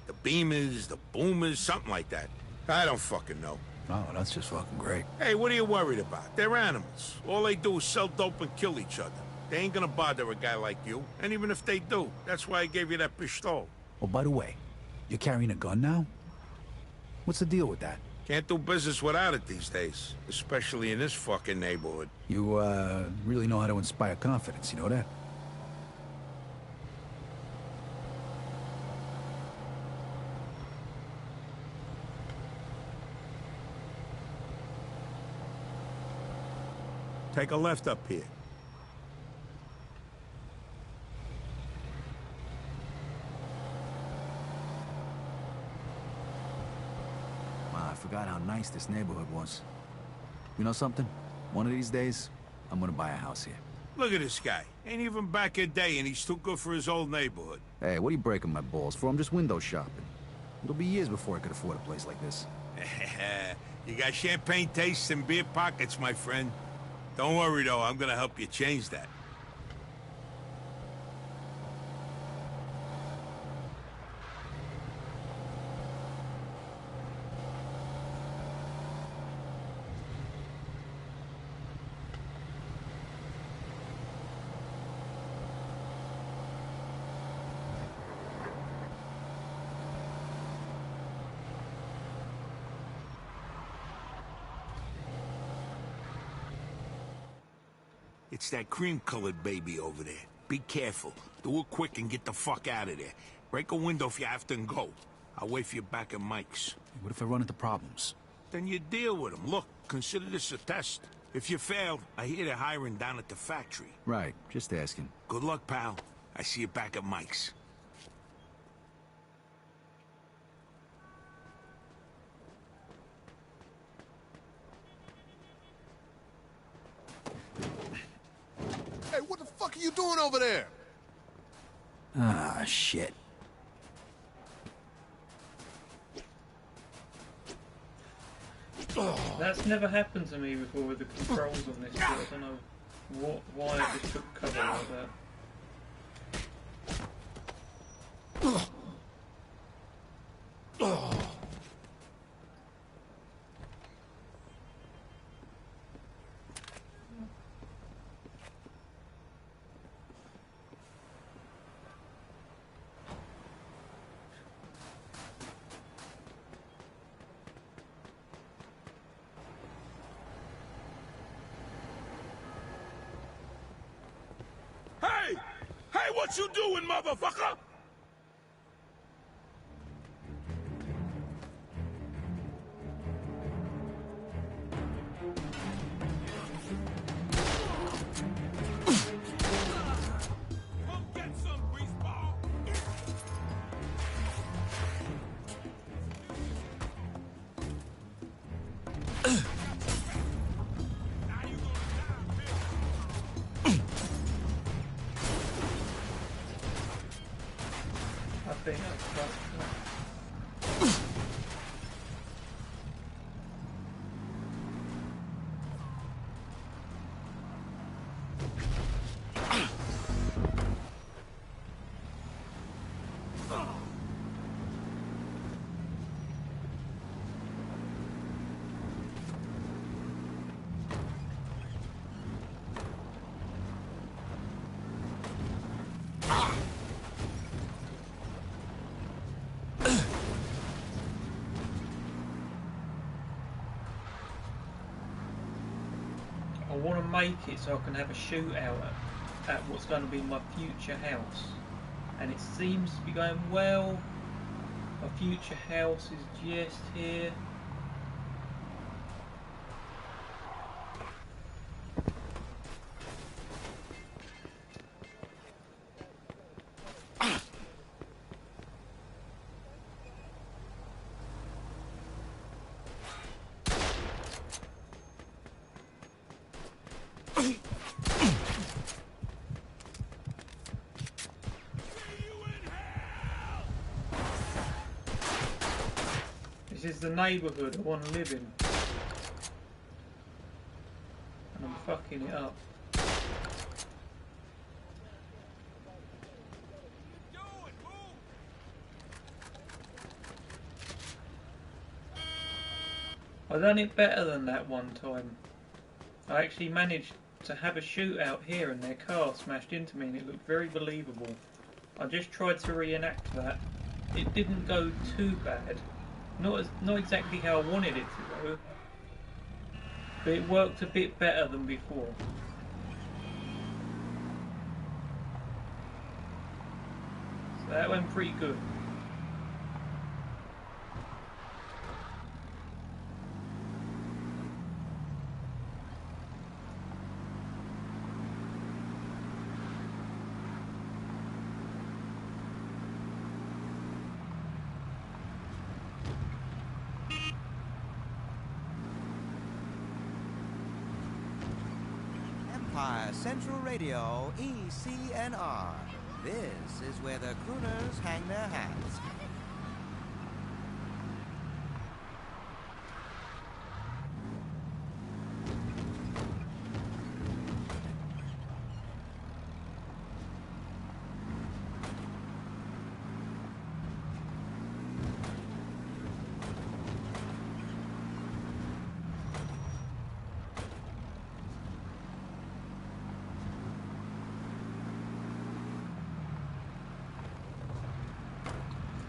The Beamers, the Boomers, something like that. I don't fucking know. Oh, that's just fucking great. Hey, what are you worried about? They're animals. All they do is sell dope and kill each other. They ain't gonna bother a guy like you. And even if they do, that's why I gave you that pistol. Oh, by the way, you're carrying a gun now? What's the deal with that? Can't do business without it these days. Especially in this fucking neighborhood. You, really know how to inspire confidence, you know that? Take a left up here. Wow, I forgot how nice this neighborhood was. You know something? One of these days, I'm gonna buy a house here. Look at this guy. Ain't even back a day and he's too good for his old neighborhood. Hey, what are you breaking my balls for? I'm just window shopping. It'll be years before I could afford a place like this. You got champagne tastes and beer pockets, my friend. Don't worry, though. I'm gonna help you change that. It's that cream-colored baby over there. Be careful. Do it quick and get the fuck out of there. Break a window if you have to and go. I'll wait for you back at Mike's. What if I run into problems? Then you deal with them. Look, consider this a test. If you fail, I hear they're hiring down at the factory. Right, just asking. Good luck, pal. I see you back at Mike's. Hey, what the fuck are you doing over there? Ah, shit. That's never happened to me before with the controls on this, but I don't know why I just took cover like that. Hey, what you doing, motherfucker? I want to make it so I can have a shootout at what's going to be my future house. And it seems to be going well. My future house is just here. This is the neighbourhood I want to live in. And I'm fucking it up. I done it better than that one time. I actually managed to have a shootout here and their car smashed into me and it looked very believable. I just tried to reenact that. It didn't go too bad. Not exactly how I wanted it to go, but it worked a bit better than before. So that went pretty good. Central Radio, ECNR. This is where the crooners hang their hats.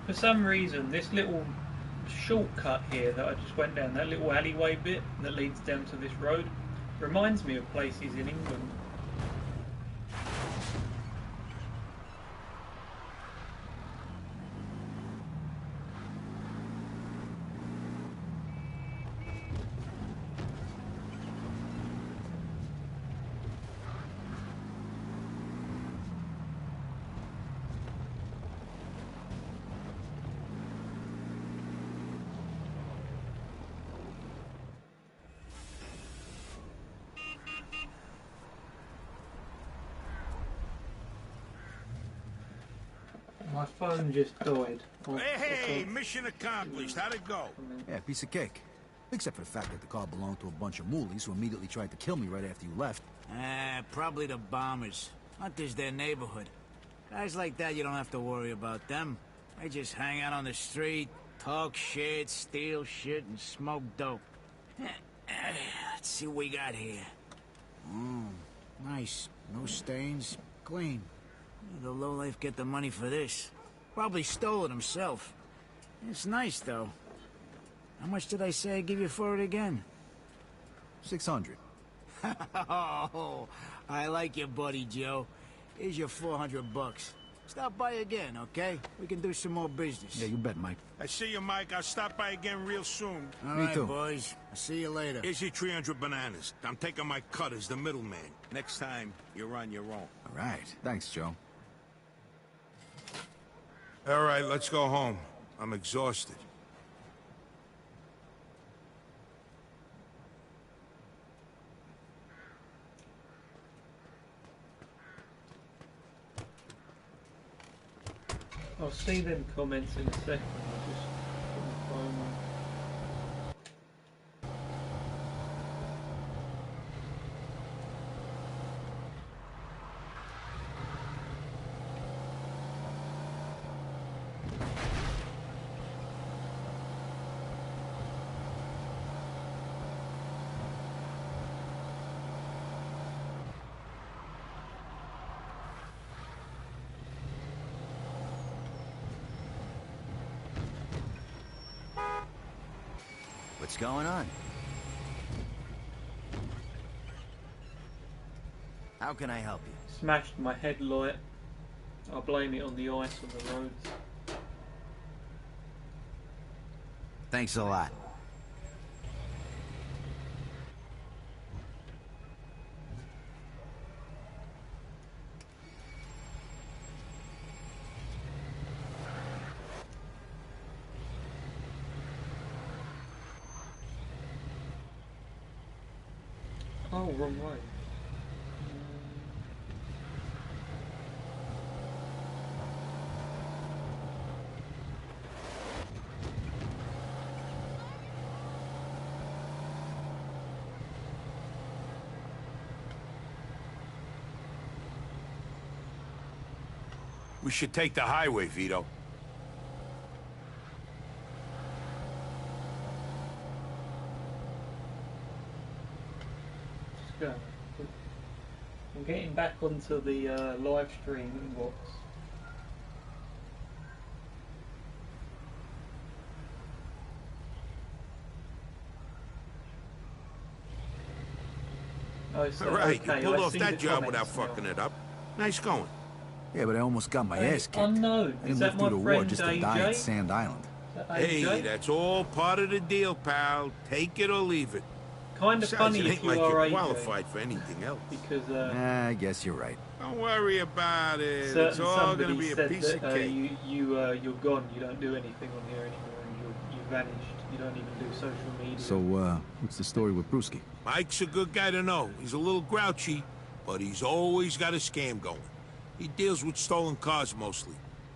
For some reason, this little shortcut here that I just went down, that little alleyway bit that leads down to this road, reminds me of places in England. My phone just died. Hey, mission accomplished. How'd it go? Yeah, piece of cake. Except for the fact that the car belonged to a bunch of moolies who immediately tried to kill me right after you left. Probably the bombers. Hunter's their neighborhood. Guys like that, you don't have to worry about them. They just hang out on the street, talk shit, steal shit, and smoke dope. Let's see what we got here. Nice. No stains. Clean. The lowlife get the money for this. Probably stole it himself. It's nice, though. How much did I say I'd give you for it again? 600. Oh, I like your buddy, Joe. Here's your 400 bucks. Stop by again, okay? We can do some more business. Yeah, you bet, Mike. I see you, Mike. I'll stop by again real soon. All Me right, too. boys. I'll see you later. Here's your 300 bananas. I'm taking my cut as the middleman. Next time, you're on your own. All right. Thanks, Joe. All right, let's go home. I'm exhausted. I'll see them comments in a second. I'll just put my phone on. What's going on? How can I help you? Smashed my headlight. I blame it on the ice on the roads. Thanks a lot. Oh, wrong way. We should take the highway, Vito. Just go. I'm getting back onto the live stream inbox. Oh, so, Right, okay, you pulled I off see that the job comments without now. fucking it up. Nice going. Yeah, but I almost got my ass kicked. Unknown. I Is didn't that live through my the war friend just to die AJ? at Sand Island. Hey, that's all part of the deal, pal. Take it or leave it. Kind of Besides, funny it if ain't you like are you're AJ. qualified for anything else. Because I guess you're right. Don't worry about it. certain It's all gonna somebody be a said piece that of cake. you're gone. You don't do anything on here anymore, and you vanished. You don't even do social media. So, what's the story with Brewski? Mike's a good guy to know. He's a little grouchy, but he's always got a scam going. He deals with stolen cars mostly.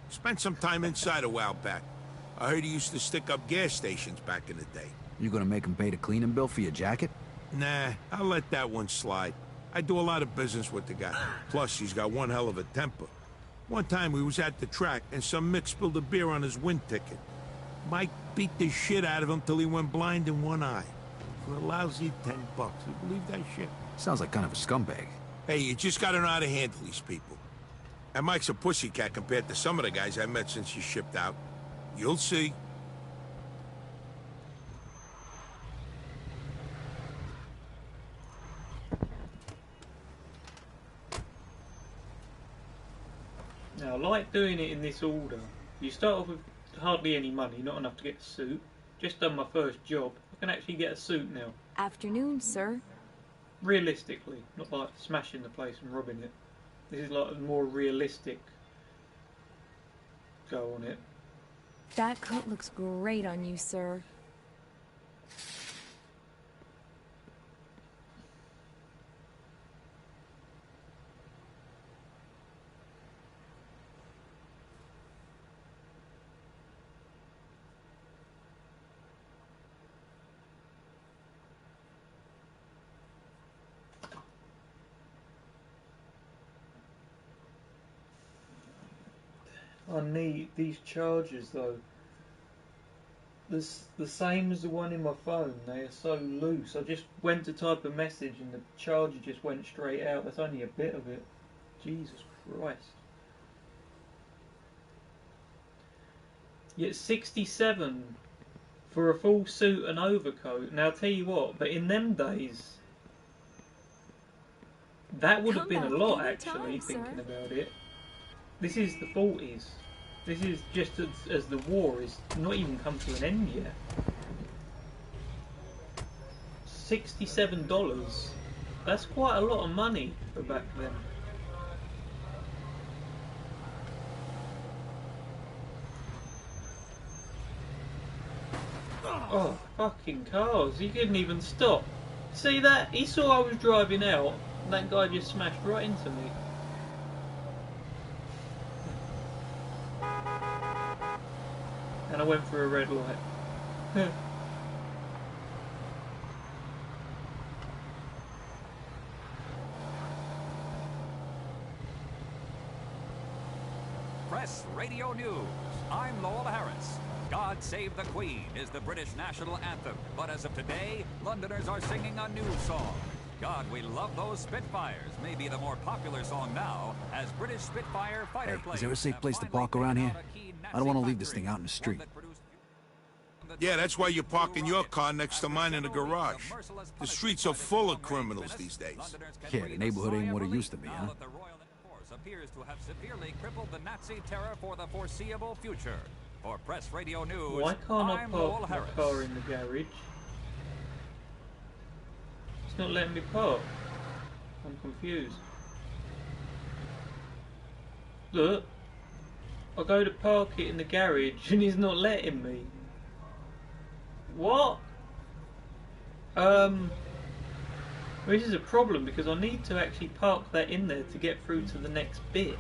Spent some time inside a while back. I heard he used to stick up gas stations back in the day. You gonna make him pay the cleaning bill for your jacket? Nah, I'll let that one slide. I do a lot of business with the guy. Plus, he's got one hell of a temper. One time we was at the track and some mick spilled a beer on his wind ticket. Mike beat the shit out of him till he went blind in one eye. For a lousy $10. You believe that shit? Sounds like kind of a scumbag. Hey, you just gotta know how to handle these people. And Mike's a pussycat compared to some of the guys I met since he shipped out. You'll see. Now, I like doing it in this order. You start off with hardly any money, not enough to get a suit. Just done my first job. I can actually get a suit now. Afternoon, sir. Realistically, not like smashing the place and robbing it. This is like a more realistic go on it. That coat looks great on you, sir. I need these chargers though. The same as the one in my phone. They are so loose. I just went to type a message and the charger just went straight out. That's only a bit of it. Jesus Christ. Yet 67 for a full suit and overcoat. Now I'll tell you what, but in them days, that would have been a lot actually, thinking about it. This is the 40s. This is just as the war is not even come to an end yet. $67. That's quite a lot of money for back then. Oh, fucking cars. He couldn't even stop. See that? He saw I was driving out, and that guy just smashed right into me. And I went for a red light. Press Radio News. I'm Lowell Harris. God Save the Queen is the British national anthem, but as of today, Londoners are singing a new song. God, we love those Spitfires, may be the more popular song now, as British Spitfire fighter planes. Is there a safe place to park around here? I don't want to leave this thing out in the street. Yeah, that's why you're parking your car next to mine in the garage. The streets are full of criminals these days. Yeah, the neighborhood ain't what it used to be, huh? Appears to have severely crippled the Nazi terror for the foreseeable future. For Press Radio News, why can't I I'm Lowell park my Harris. car in the garage? It's not letting me park. I'm confused. Look, I go to park it in the garage and he's not letting me. What? This is a problem because I need to actually park that in there to get through to the next bit.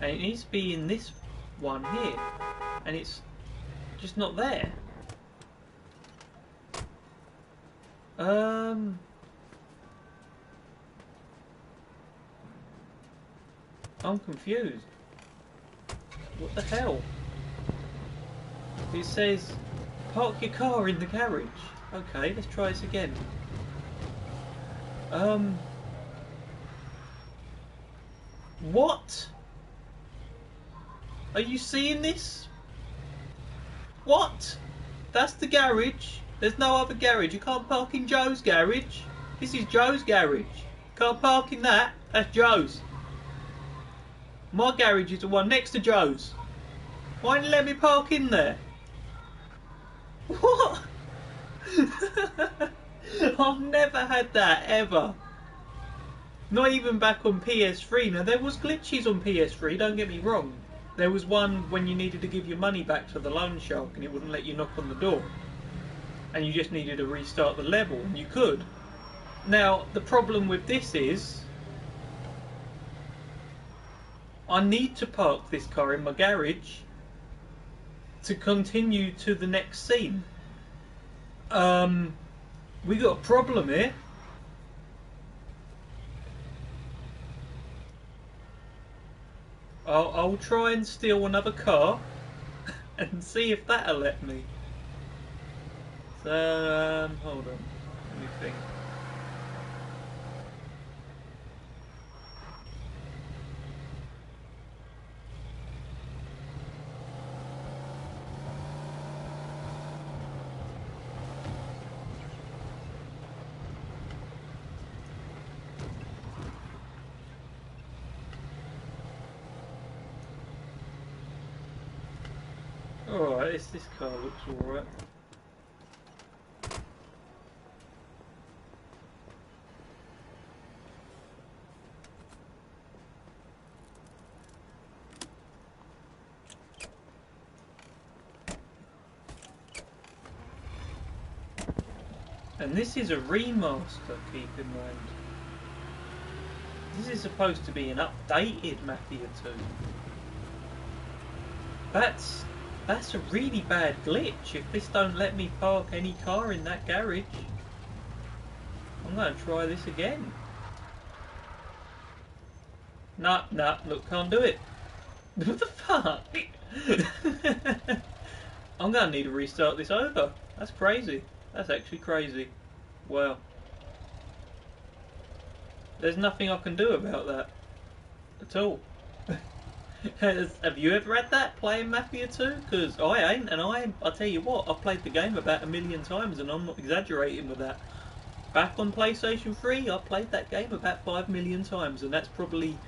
And it needs to be in this one here. And it's just not there. I'm confused. What the hell? It says park your car in the garage. Okay, let's try this again. What? Are you seeing this? What? That's the garage. There's no other garage. You can't park in Joe's garage. This is Joe's garage. Can't park in that. That's Joe's. My garage is the one next to Joe's. Why didn't you let me park in there? What? I've never had that, ever. Not even back on PS3. Now, there was glitches on PS3, don't get me wrong. There was one when you needed to give your money back to the loan shark and it wouldn't let you knock on the door. And you just needed to restart the level, and you could. Now, the problem with this is I need to park this car in my garage to continue to the next scene. We got a problem here. I'll try and steal another car and see if that'll let me. So, hold on. Let me think. Alright, this car looks alright. And this is a remaster, keep in mind. This is supposed to be an updated Mafia 2. That's a really bad glitch if this don't let me park any car in that garage. I'm going to try this again. Nah, look, can't do it. What the fuck? I'm going to need to restart this over. That's crazy. That's actually crazy. Wow. There's nothing I can do about that. At all. Have you ever had that playing Mafia 2? Because I ain't, and I'll tell you what, I've played the game about 1 million times and I'm not exaggerating with that. Back on PlayStation 3, I played that game about 5 million times and that's probably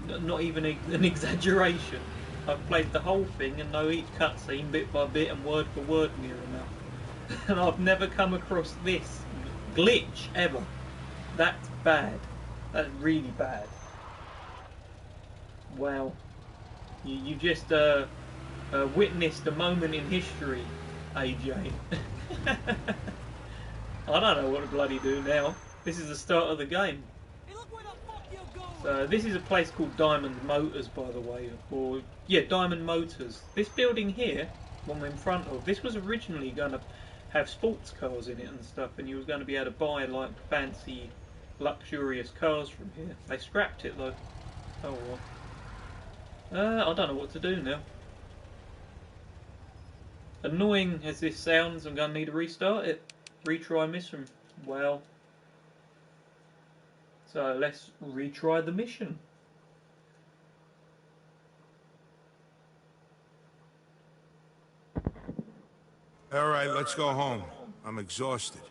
not even an exaggeration. I've played the whole thing and know each cutscene bit by bit and word for word near enough. And I've never come across this glitch ever. That's bad. That's really bad. Wow. You just witnessed a moment in history, AJ. I don't know what to bloody do now. This is the start of the game. So this is a place called Diamond Motors, by the way. Or yeah, Diamond Motors. This building here, one we're in front of, this was originally going to have sports cars in it and stuff, and you was going to be able to buy like fancy, luxurious cars from here. They scrapped it though. Oh well. I don't know what to do now. Annoying as this sounds, I'm going to need to restart it. Retry mission. Well. So let's retry the mission. All right, let's go home. I'm exhausted.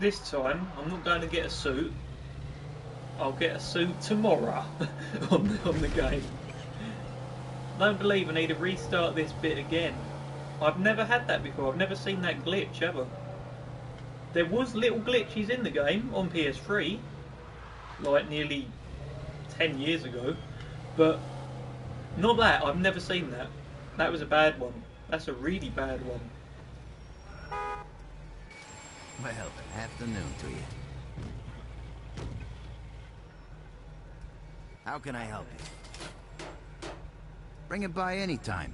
This time, I'm not going to get a suit. I'll get a suit tomorrow on the game. I don't believe I need to restart this bit again. I've never had that before. I've never seen that glitch ever. There was little glitches in the game on PS3, like nearly 10 years ago, but not that. I've never seen that. That was a bad one. That's a really bad one. Well, afternoon to you. How can I help you? Bring it by any time.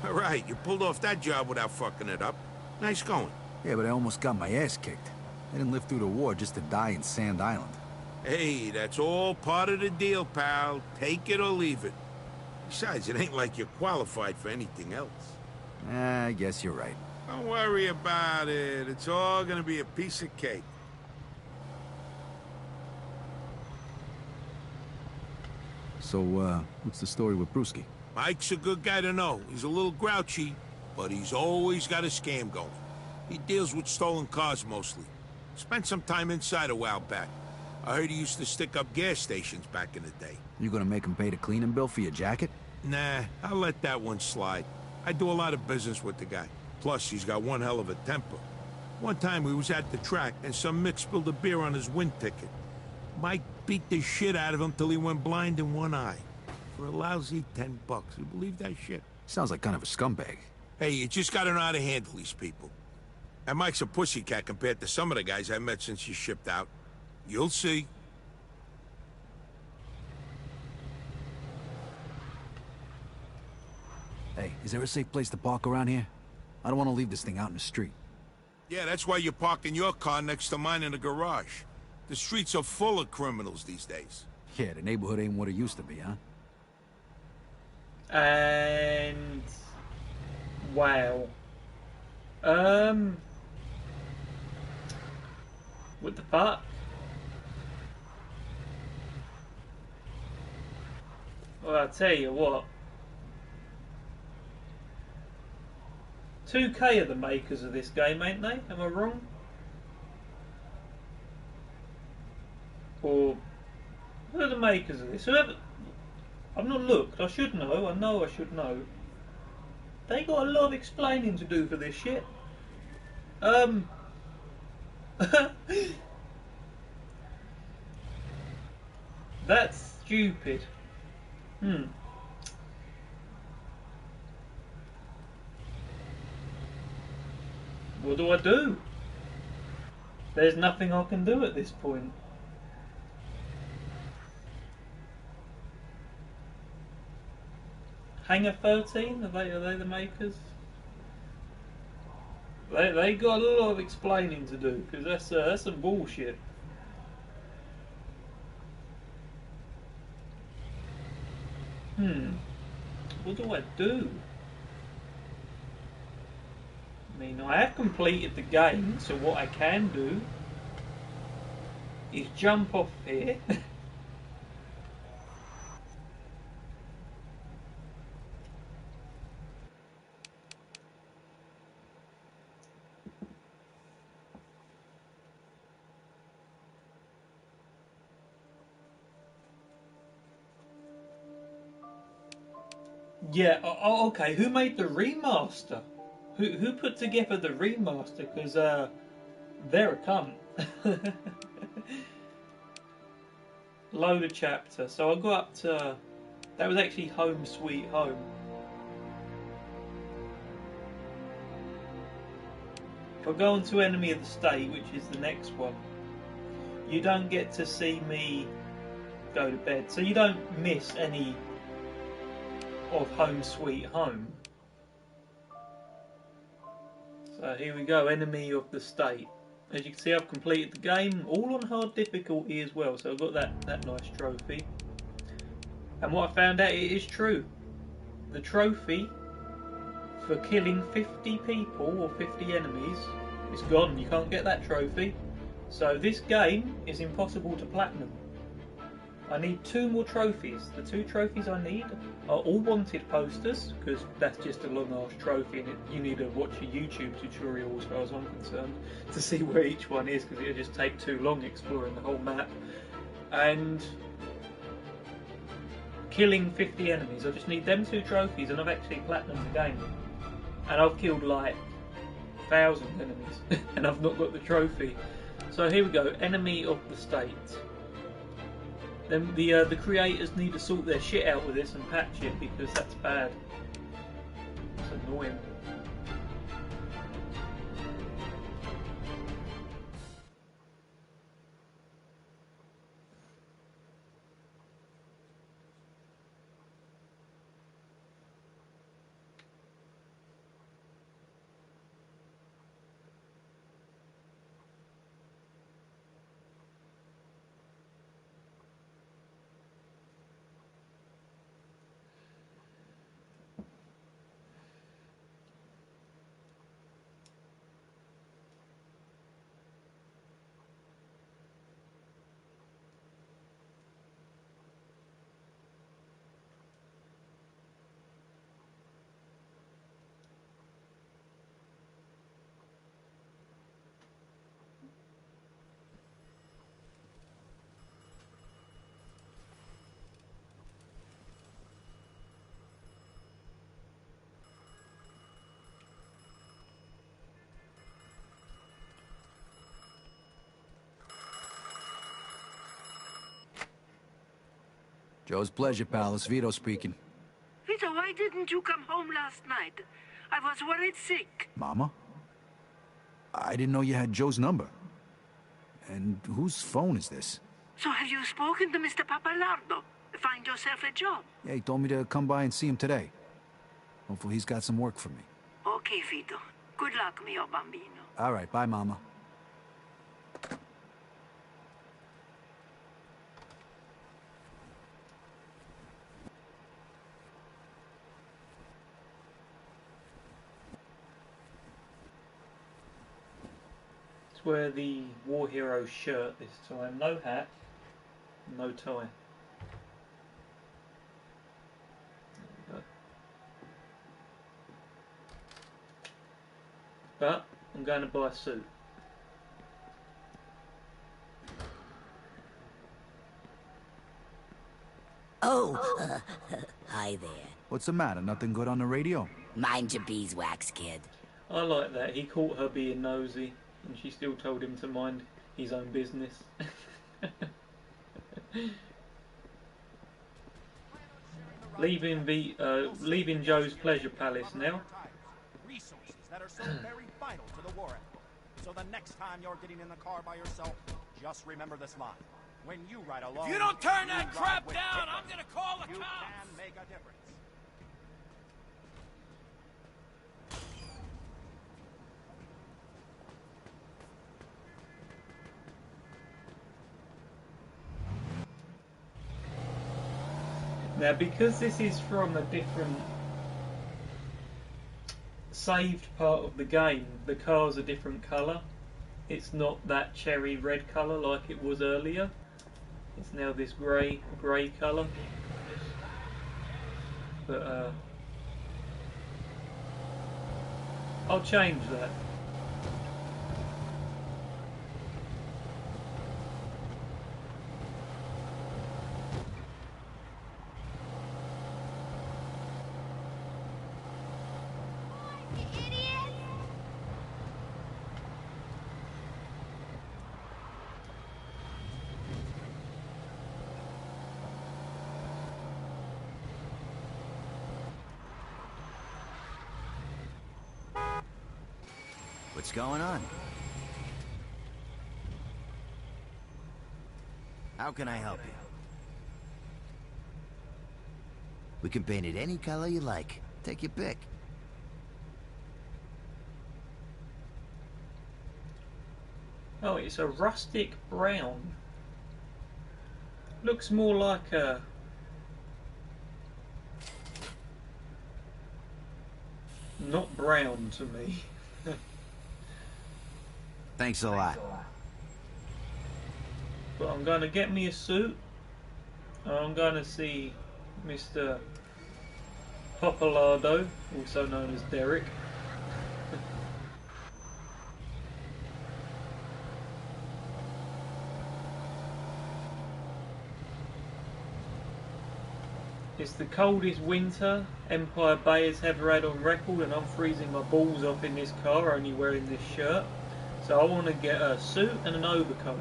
All right, you pulled off that job without fucking it up. Nice going. Yeah, but I almost got my ass kicked. I didn't live through the war just to die in Sand Island. Hey, that's all part of the deal, pal. Take it or leave it. Besides, it ain't like you're qualified for anything else. I guess you're right. Don't worry about it. It's all gonna be a piece of cake. So, what's the story with Brewski? Mike's a good guy to know. He's a little grouchy, but he's always got a scam going. He deals with stolen cars mostly. Spent some time inside a while back. I heard he used to stick up gas stations back in the day. You gonna make him pay the cleaning bill for your jacket? Nah, I'll let that one slide. I do a lot of business with the guy. Plus, he's got one hell of a temper. One time we was at the track and some mick spilled a beer on his wind ticket. Mike beat the shit out of him till he went blind in one eye. For a lousy $10. You believe that shit? Sounds like kind of a scumbag. Hey, you just gotta know how to handle these people. And Mike's a pussycat compared to some of the guys I met since you shipped out. You'll see. Hey, is there a safe place to park around here? I don't want to leave this thing out in the street. Yeah, that's why you're parking your car next to mine in the garage. The streets are full of criminals these days. Yeah, the neighborhood ain't what it used to be, huh? And wow. What the fuck? Well, I'll tell you what. 2K are the makers of this game, ain't they? Am I wrong? Or who are the makers of this? Whoever. I've not looked. I should know. I know I should know. They got a lot of explaining to do for this shit. That's stupid. What do I do? There's nothing I can do at this point. Hangar 13? Are they the makers? They got a lot of explaining to do, because that's some bullshit. What do I do? I mean, I have completed the game, so what I can do is jump off here. Yeah, okay, who made the remaster? Who put together the remaster? Because, they're a cunt. Load a chapter. So I got up to... That was actually Home Sweet Home. I go on to Enemy of the State, which is the next one, you don't get to see me go to bed, so you don't miss any of Home Sweet Home. So here we go, Enemy of the State. As you can see, I've completed the game, all on hard difficulty as well, so I've got that nice trophy. And what I found out, it is true. The trophy for killing 50 people or 50 enemies is gone. You can't get that trophy. So this game is impossible to platinum. I need 2 more trophies. The 2 trophies I need are all wanted posters, because that's just a long ass trophy and you need to watch a YouTube tutorial as far as I'm concerned to see where each one is, because it'll just take too long exploring the whole map. And killing 50 enemies. I just need them 2 trophies and I've actually platinumed the game. And I've killed like 1,000 enemies and I've not got the trophy. So here we go, Enemy of the State. Then the creators need to sort their shit out with this and patch it, because that's bad. It's annoying. Joe's pleasure, pal. It's Vito speaking. Vito, why didn't you come home last night? I was worried sick. Mama? I didn't know you had Joe's number. And whose phone is this? So have you spoken to Mr. Papalardo? Find yourself a job. Yeah, he told me to come by and see him today. Hopefully he's got some work for me. Okay, Vito. Good luck, mio bambino. All right, bye, Mama. Wear the War Hero shirt this time. No hat, no tie. But I'm going to buy a suit. Oh, hi there. What's the matter? Nothing good on the radio? Mind your beeswax, kid. I like that. He caught her being nosy, and she still told him to mind his own business. Leaving Joe's pleasure palace now. Resources that are so very vital to the war effort. So the next time you're getting in the car by yourself, just remember this line. When you ride alone, if you don't turn that crap down, I'm gonna call the cops. You can make a difference. Now, because this is from a different saved part of the game, the car's a different colour. It's not that cherry red colour like it was earlier. It's now this grey colour. But I'll change that. What's going on? How can I help you? We can paint it any color you like. Take your pick. Oh, it's a rustic brown. Looks more like a... not brown to me. Thanks a lot. But I'm going to get me a suit. I'm going to see Mr. Popolado, also known as Derek. It's the coldest winter Empire Bay has ever had on record, and I'm freezing my balls off in this car only wearing this shirt. So I want to get a suit and an overcoat.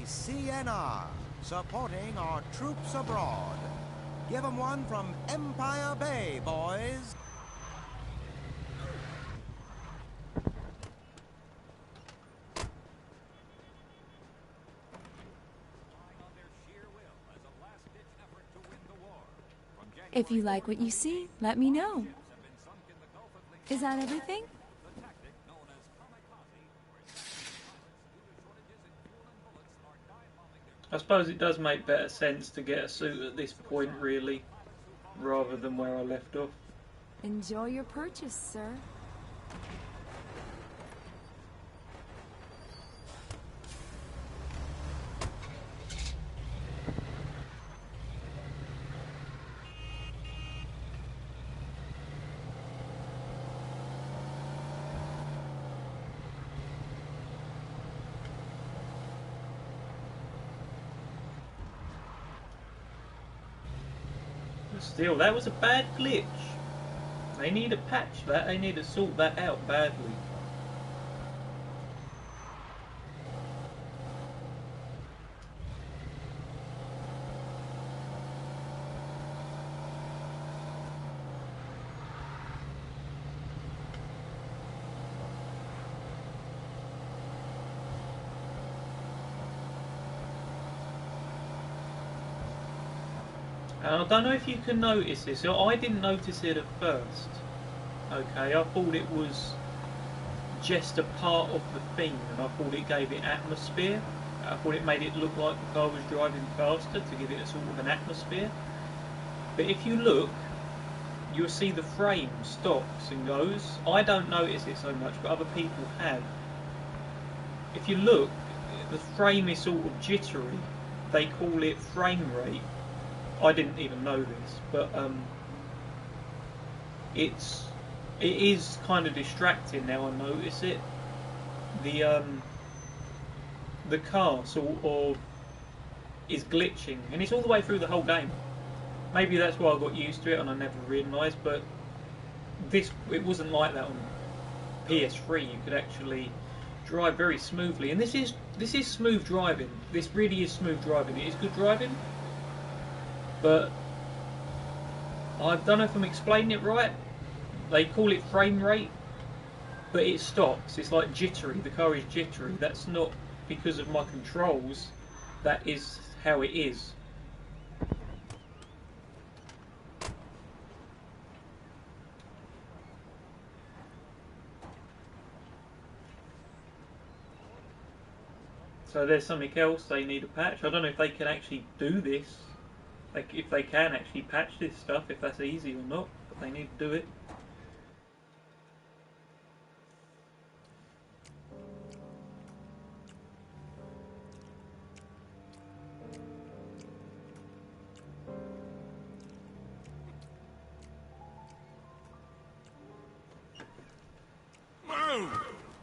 CNR, supporting our troops abroad. Give 'em one from Empire Bay, boys. If you like what you see, let me know. Is that everything? I suppose it does make better sense to get a suit at this point, really, rather than where I left off. Enjoy your purchase, sir. Still, that was a bad glitch. They need to patch that. They need to sort that out badly. And I don't know if you can notice this. I didn't notice it at first. Okay, I thought it was just a part of the thing, and I thought it gave it atmosphere. I thought it made it look like the car was driving faster to give it a sort of an atmosphere. But if you look, you'll see the frame stops and goes. I don't notice it so much, but other people have. If you look, the frame is sort of jittery. They call it frame rate. I didn't even know this, but it is kind of distracting now. I notice it. The car sort of is glitching, and it's all the way through the whole game. Maybe that's why I got used to it and I never realised. But it wasn't like that on PS3. You could actually drive very smoothly, and this is smooth driving. This really is smooth driving. It is good driving. But I don't know if I'm explaining it right. They call it frame rate, but it stops. It's like jittery. The car is jittery. That's not because of my controls. That is how it is. So there's something else they need a patch. I don't know if they can actually do this. Like, if they can actually patch this stuff, if that's easy or not, but they need to do it.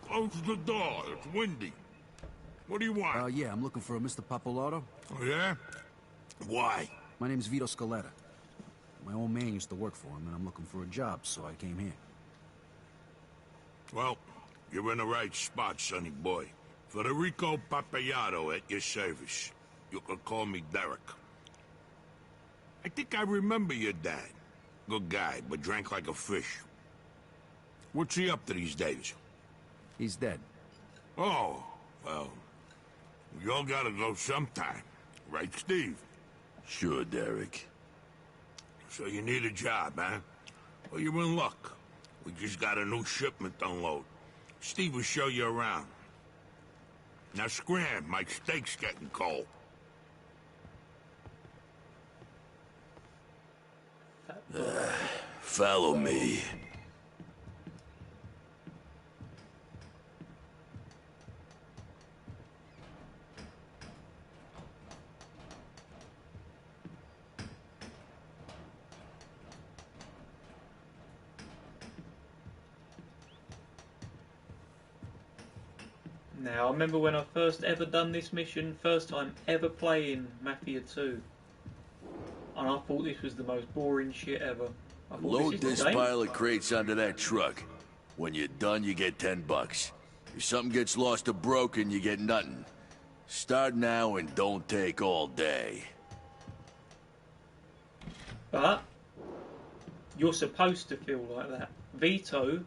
Close the door. It's windy. What do you want? Yeah, I'm looking for a Mr. Popolado. Oh, yeah? Why? My name's Vito Scaletta. My old man used to work for him, and I'm looking for a job, so I came here. Well, you're in the right spot, sonny boy. Federico Papagliato at your service. You can call me Derek. I think I remember your dad. Good guy, but drank like a fish. What's he up to these days? He's dead. Oh, well, we all gotta go sometime. Right, Steve? Sure, Derek. So you need a job, huh? Well, you're in luck. We just got a new shipment to unload. Steve will show you around. Now scram, my steak's getting cold. Follow me. Now, I remember when I first ever done this mission, first time ever playing Mafia 2. And I thought this was the most boring shit ever. I thought, Load this pile of crates onto that truck. When you're done, you get $10. If something gets lost or broken, you get nothing. Start now and don't take all day. But you're supposed to feel like that. Vito,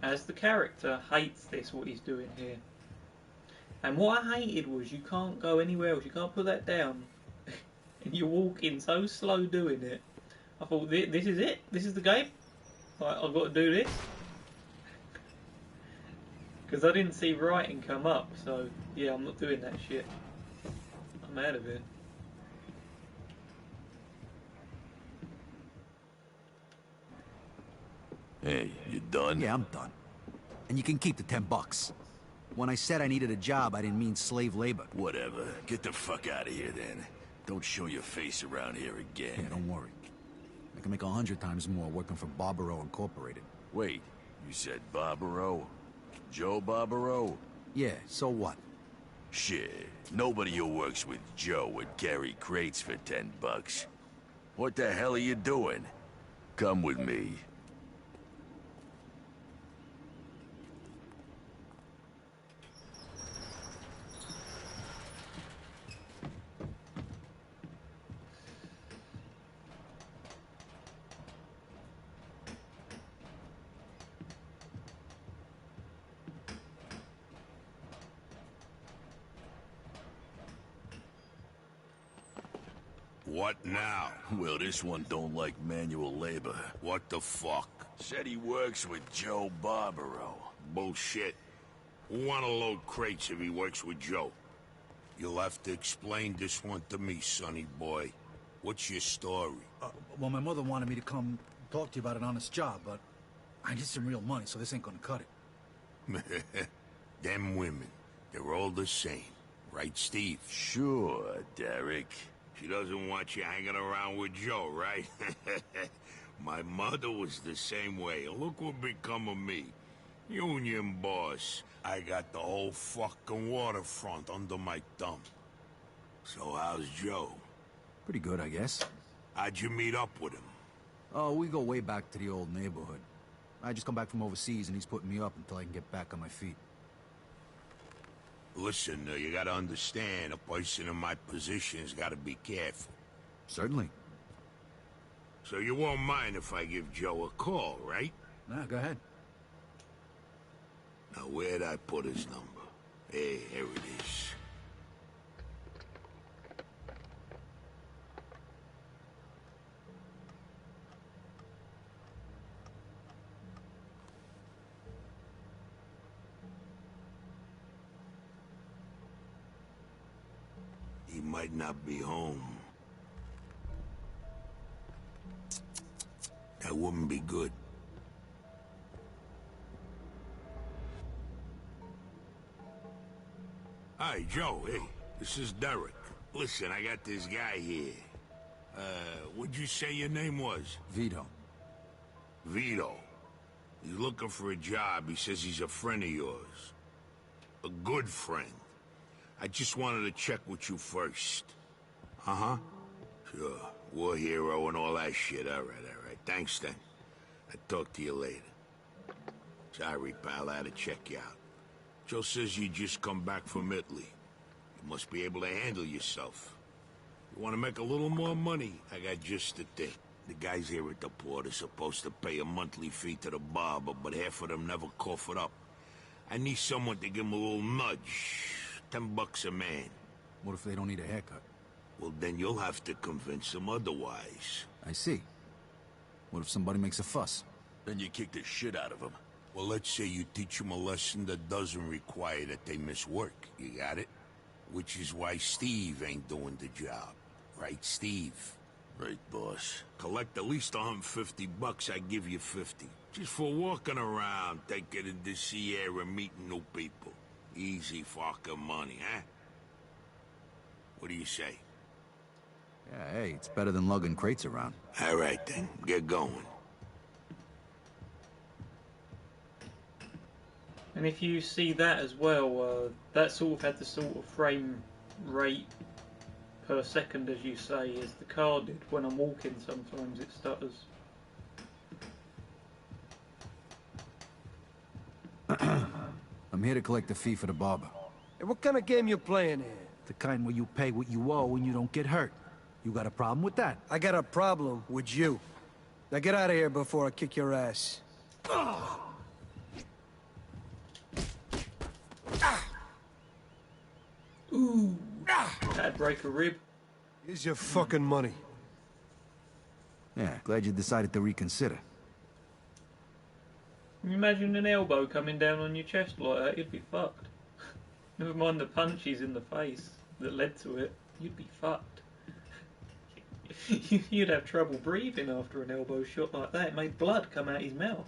as the character, hates this, what he's doing here. And what I hated was you can't go anywhere else, you can't put that down. And you're walking so slow doing it. I thought, this is it? This is the game? Like, I've got to do this? Because I didn't see writing come up, so yeah, I'm not doing that shit. I'm out of it. Hey, you done? Yeah, I'm done. And you can keep the $10. When I said I needed a job, I didn't mean slave labor. Whatever. Get the fuck out of here, then. Don't show your face around here again. Yeah, don't worry. I can make 100 times more working for Barbaro Incorporated. Wait, you said Barbaro? Joe Barbaro? Yeah, so what? Shit, nobody who works with Joe would carry crates for $10. What the hell are you doing? Come with me. What now? Well, this one don't like manual labor. What the fuck? Said he works with Joe Barbaro. Bullshit. Who wanna load crates if he works with Joe? You'll have to explain this one to me, sonny boy. What's your story? Well, my mother wanted me to come talk to you about an honest job, but I need some real money, so this ain't gonna cut it. Them women, they're all the same. Right, Steve? Sure, Derek. She doesn't want you hanging around with Joe, right? My mother was the same way. Look what become of me. Union boss. I got the whole fucking waterfront under my thumb. So how's Joe? Pretty good, I guess. How'd you meet up with him? Oh, we go way back to the old neighborhood. I just come back from overseas and he's putting me up until I can get back on my feet. Listen, you gotta understand, a person in my position's gotta be careful. Certainly. So you won't mind if I give Joe a call, right? Nah, go ahead. Now, where'd I put his number? Hey, here it is. He might not be home. That wouldn't be good. Hi, Joe. Hey, this is Derek. Listen, I got this guy here. What'd you say your name was? Vito. Vito. He's looking for a job. He says he's a friend of yours. A good friend. I just wanted to check with you first. Uh-huh. Sure. War hero and all that shit. All right. Thanks, then. I'll talk to you later. Sorry, pal. I had to check you out. Joe says you just come back from Italy. You must be able to handle yourself. You want to make a little more money? I got just the thing. The guys here at the port are supposed to pay a monthly fee to the barber, but half of them never cough it up. I need someone to give them a little nudge. $10 a man. What if they don't need a haircut? Well, then you'll have to convince them otherwise. I see. What if somebody makes a fuss? Then you kick the shit out of them. Well, let's say you teach them a lesson that doesn't require that they miss work. You got it? Which is why Steve ain't doing the job. Right, Steve? Right, boss. Collect at least $150, I give you 50. Just for walking around, taking in the sea air and meeting new people. Easy fucking money, huh? What do you say? Yeah, hey, it's better than lugging crates around. All right, then. Get going. And if you see that as well, that sort of had the sort of frame rate per second, as you say, as the car did. When I'm walking, sometimes it stutters. I'm here to collect the fee for the barber. Hey, what kind of game you playing here? The kind where you pay what you owe and you don't get hurt. You got a problem with that? I got a problem with you. Now get out of here before I kick your ass. Ooh. That'd break a rib. Here's your fucking money. Yeah, glad you decided to reconsider. Can you imagine an elbow coming down on your chest like that? You'd be fucked. Never mind the punches in the face that led to it. You'd be fucked. You'd have trouble breathing after an elbow shot like that. It made blood come out his mouth.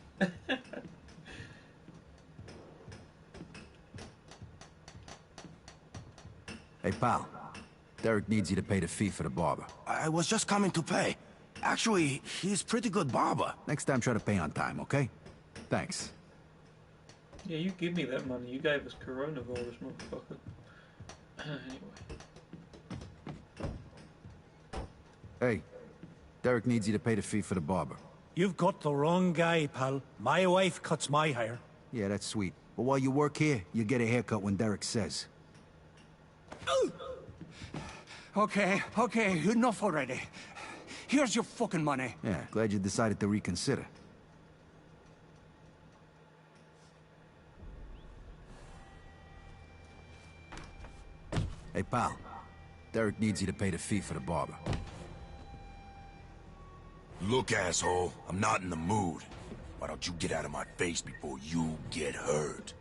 Hey, pal. Derek needs you to pay the fee for the barber. I was just coming to pay. Actually, he's pretty good barber. Next time, try to pay on time, okay? Thanks. Yeah, you give me that money. You gave us coronavirus, motherfucker. Anyway. Hey, Derek needs you to pay the fee for the barber. You've got the wrong guy, pal. My wife cuts my hair. Yeah, that's sweet. But while you work here, you get a haircut when Derek says. Okay, enough already. Here's your fucking money. Yeah, glad you decided to reconsider. Hey, pal. Derek needs you to pay the fee for the barber. Look, asshole, I'm not in the mood. Why don't you get out of my face before you get hurt?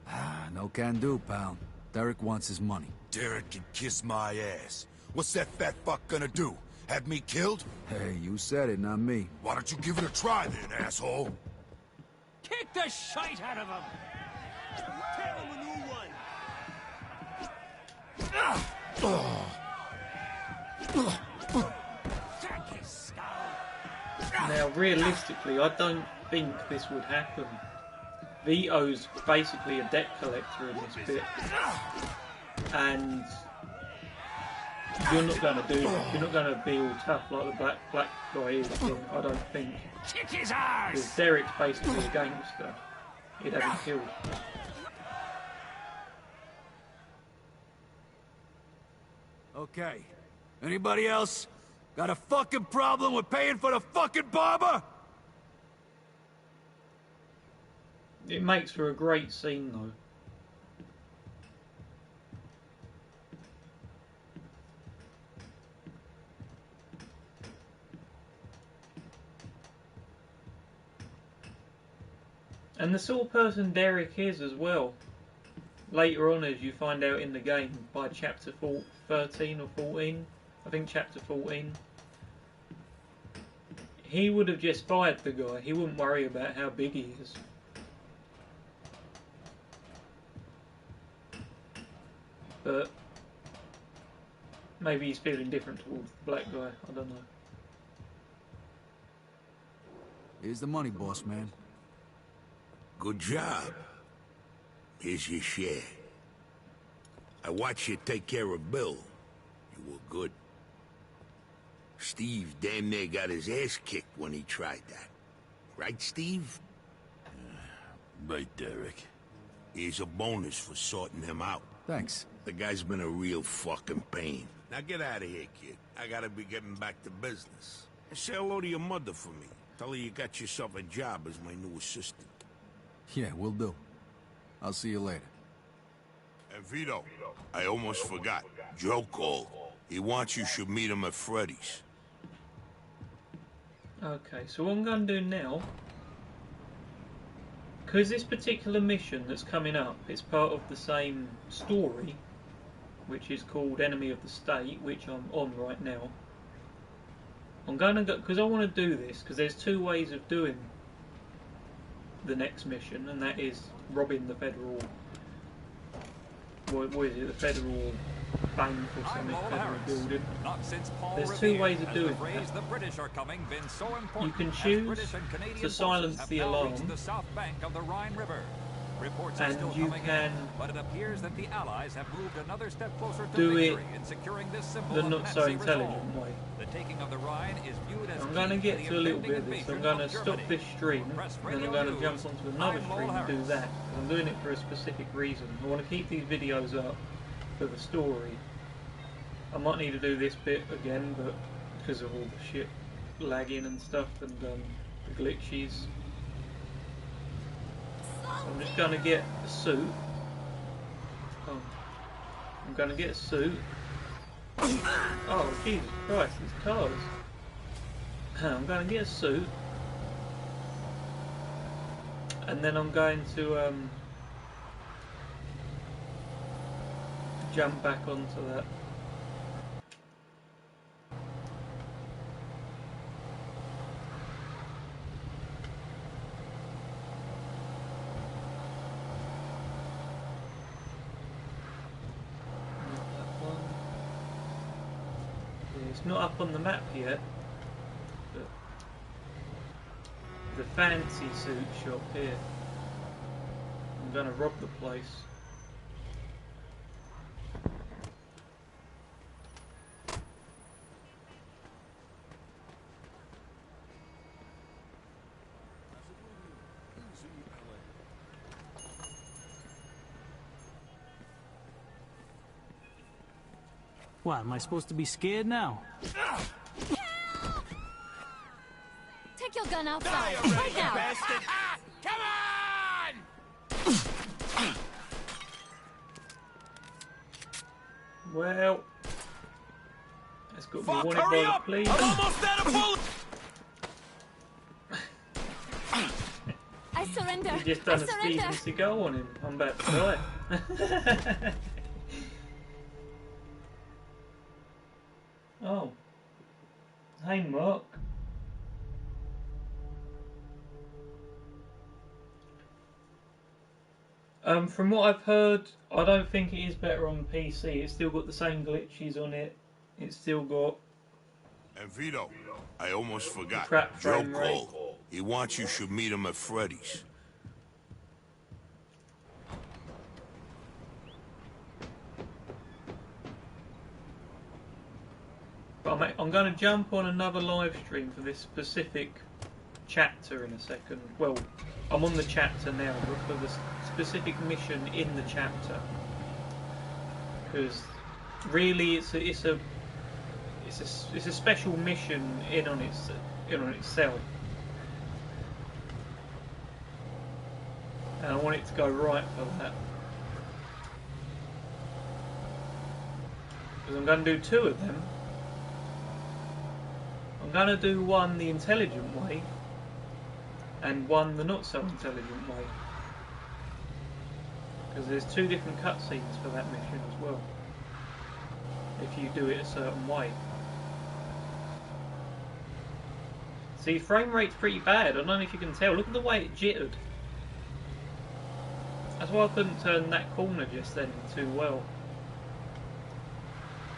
No can do, pal. Derek wants his money. Derek can kiss my ass. What's that fat fuck gonna do? Have me killed? Hey, you said it, not me. Why don't you give it a try then, asshole? Kick the shite out of him! Tell him a new one! Now, realistically, I don't think this would happen. Vito's basically a debt collector in this bit, and you're not going to be all tough like the black guy is. I don't think. Kick his ass! Because Derek's basically a gangster. He'd have him killed. Okay. Anybody else got a fucking problem with paying for the fucking barber? It makes for a great scene, though. And the sort of person Derek is as well. Later on, as you find out in the game, by chapter 13 or 14, I think chapter 14, he would have just fired the guy. He wouldn't worry about how big he is. But maybe he's feeling different towards the black guy. I don't know. Here's the money, boss man. Good job. Here's your share. I watched you take care of Bill. You were good. Steve damn near got his ass kicked when he tried that. Right, Steve? Right, Derek. Here's a bonus for sorting him out. Thanks. The guy's been a real fucking pain. Now get out of here, kid. I gotta be getting back to business. And say hello to your mother for me. Tell her you got yourself a job as my new assistant. Yeah, will do. I'll see you later. And Vito, I almost forgot. Joe called. He wants you should meet him at Freddy's. Okay, so what I'm going to do now, because this particular mission that's coming up, it's part of the same story, which is called Enemy of the State, which I'm on right now. I'm going to go, because I want to do this, because there's two ways of doing the next mission, and that is robbing the federal, what is it, the federal bank or something, federal building. There's two ways of doing that. The British are coming been so You can important choose as British and Canadian to silence forces the have now alarm, reached the south bank of the Rhine River. Reports are and still you coming can in, but it appears that the Allies have moved another step closer to do it victory in securing this symbol the of not so Nazi intelligent resolve. way. The taking of the Rhine is viewed as I'm going to key get the to a little impending bit of this. I'm invasion going to of stop Germany. this stream, Press and then I'm Radio going to jump News. onto another I'm stream Lowell and do Harris. that. I'm doing it for a specific reason. I want to keep these videos up for the story. I might need to do this bit again, but because of all the shit lagging and stuff and the glitches. So I'm just going to get a suit. Oh, I'm going to get a suit. Oh, Jesus Christ, these cars. I'm going to get a suit. And then I'm going to jump back onto that. It's not up on the map yet, but the fancy suit shop here. I'm gonna rob the place. What, am I supposed to be scared now? Take your gun outside, right now! Come on! Well, let's go. Fuck, Wanted hurry by up! the police. I'm almost out of bullets! I surrender! You just done I a surrender! Steven Seagal on him. I'm about to die. Oh. Hey, Mark. From what I've heard, I don't think it is better on PC. It's still got the same glitches on it. It's still got... And Vito, I almost forgot. Crap Joe frame rate. called. He wants you should meet him at Freddy's. But I'm going to jump on another live stream for this specific chapter in a second. Well, I'm on the chapter now, but for the specific mission in the chapter, because really it's a special mission in on itself, and I want it to go right for that. Because I'm going to do two of them. I'm going to do one the intelligent way and one the not so intelligent way, because there's two different cutscenes for that mission as well if you do it a certain way. See, frame rate's pretty bad. I don't know if you can tell. Look at the way it jittered. That's why I couldn't turn that corner just then too well.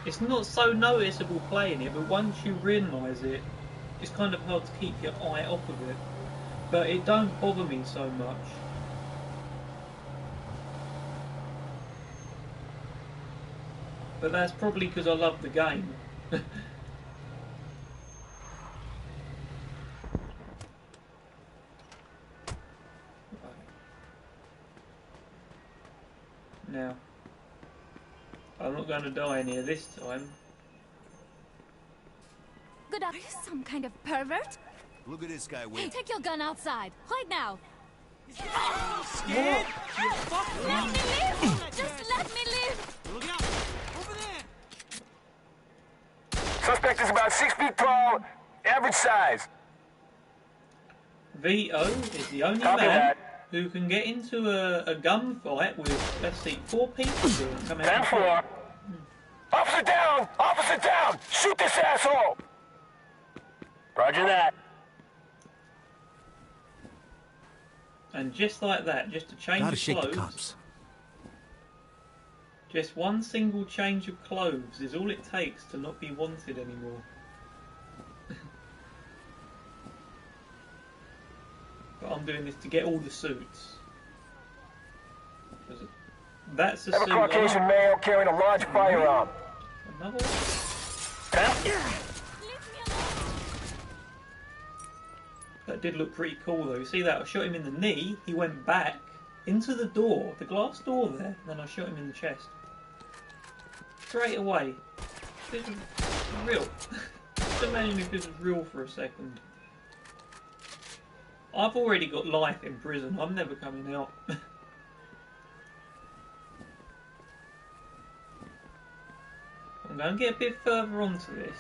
It's not so noticeable playing it, but once you realise it, it's kind of hard to keep your eye off of it. But it don't bother me so much. But that's probably because I love the game. Now, I'm not going to die in here this time. good at... Are you some kind of pervert? Look at this guy, Wade. Take your gun outside. Right now. Scared? You fucking Let me live! Just let me live! Look out! Over there! Suspect is about 6 feet tall, average size. Vito is the only Copy man that. who can get into a gunfight with, let's see, 4 people and come out. 10-4. Officer down! Officer down! Shoot this asshole! Roger that. And just like that, just a change Gotta of shake the clothes. cops. Just one single change of clothes is all it takes to not be wanted anymore. But I'm doing this to get all the suits. That's the Have a suit. Caucasian male carrying a large firearm. Another one? That did look pretty cool though. You see that? I shot him in the knee, he went back into the door, the glass door there, and then I shot him in the chest. Straight away. This is real. Just imagine if this was real for a second. I've already got life in prison, I'm never coming out. I'm going to get a bit further onto this,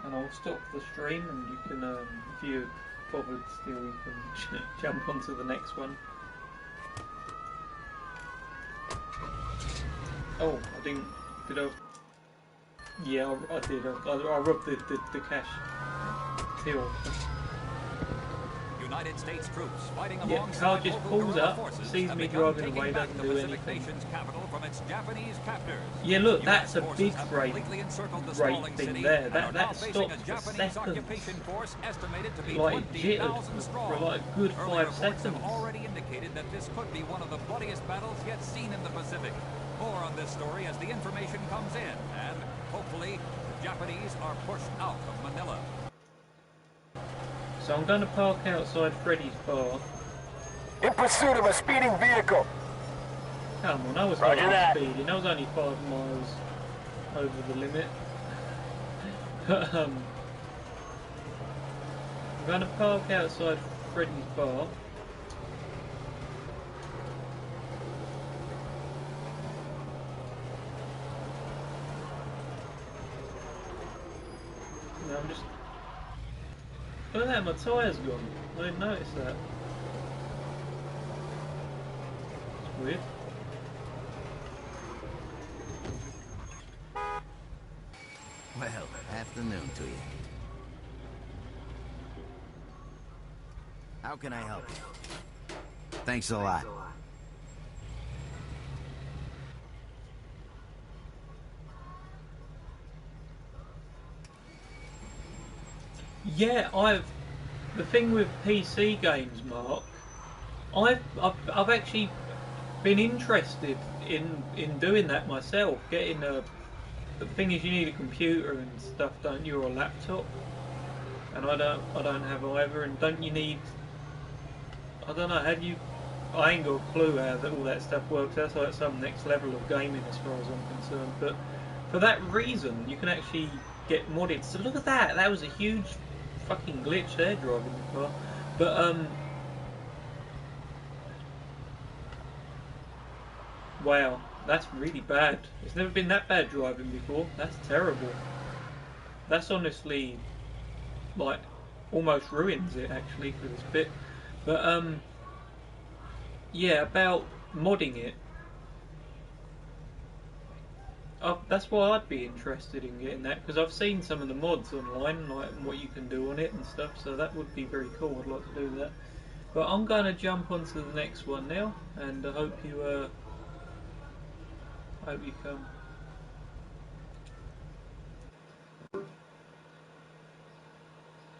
and I'll stop the stream, and you can, if you're bothered still, you can jump onto the next one. Oh, I didn't, did I? Yeah, I did, I robbed the cash till. United States troops fighting Yeah, alongside car just local pulls guerrilla up, forces sees have me begun driving taking away, back doesn't the do Pacific anything. nation's capital from its Japanese captors. Yeah, look, US that's a forces big have great completely encircled the thing sprawling city there. and are now That facing stopped a for Japanese seconds. occupation force estimated to be Like, jittered 20,000 strong. for like a good Early 5 reports seconds. have already indicated that this could be one of the bloodiest battles yet seen in the Pacific. More on this story as the information comes in, and hopefully the Japanese are pushed out of Manila. So I'm going to park outside Freddy's bar. In pursuit of a speeding vehicle. Come on, I was Roger hardly that. speeding. I was only 5 miles over the limit. But I'm going to park outside Freddy's bar. Now I'm just... Look at that, my tyre's gone. I didn't notice that. It's weird. Well, afternoon to you. How can I help you? Thanks a lot. Yeah, the thing with PC games, Mark, I've actually been interested in doing that myself. Getting the thing is, you need a computer and stuff, don't you, or a laptop? And I don't have either. And don't you need? I don't know. Have you? I ain't got a clue how all that stuff works. That's like some next level of gaming, as far as I'm concerned. But for that reason, you can actually get modded. So look at that. That was a huge fucking glitch there, driving the car. But wow, that's really bad. It's never been that bad driving before. That's terrible. That's honestly like almost ruins it actually for this bit. But yeah, about modding it. That's why I'd be interested in getting that, because I've seen some of the mods online, like what you can do on it and stuff, so that would be very cool. I'd like to do that. But I'm going to jump onto the next one now, and I hope you come.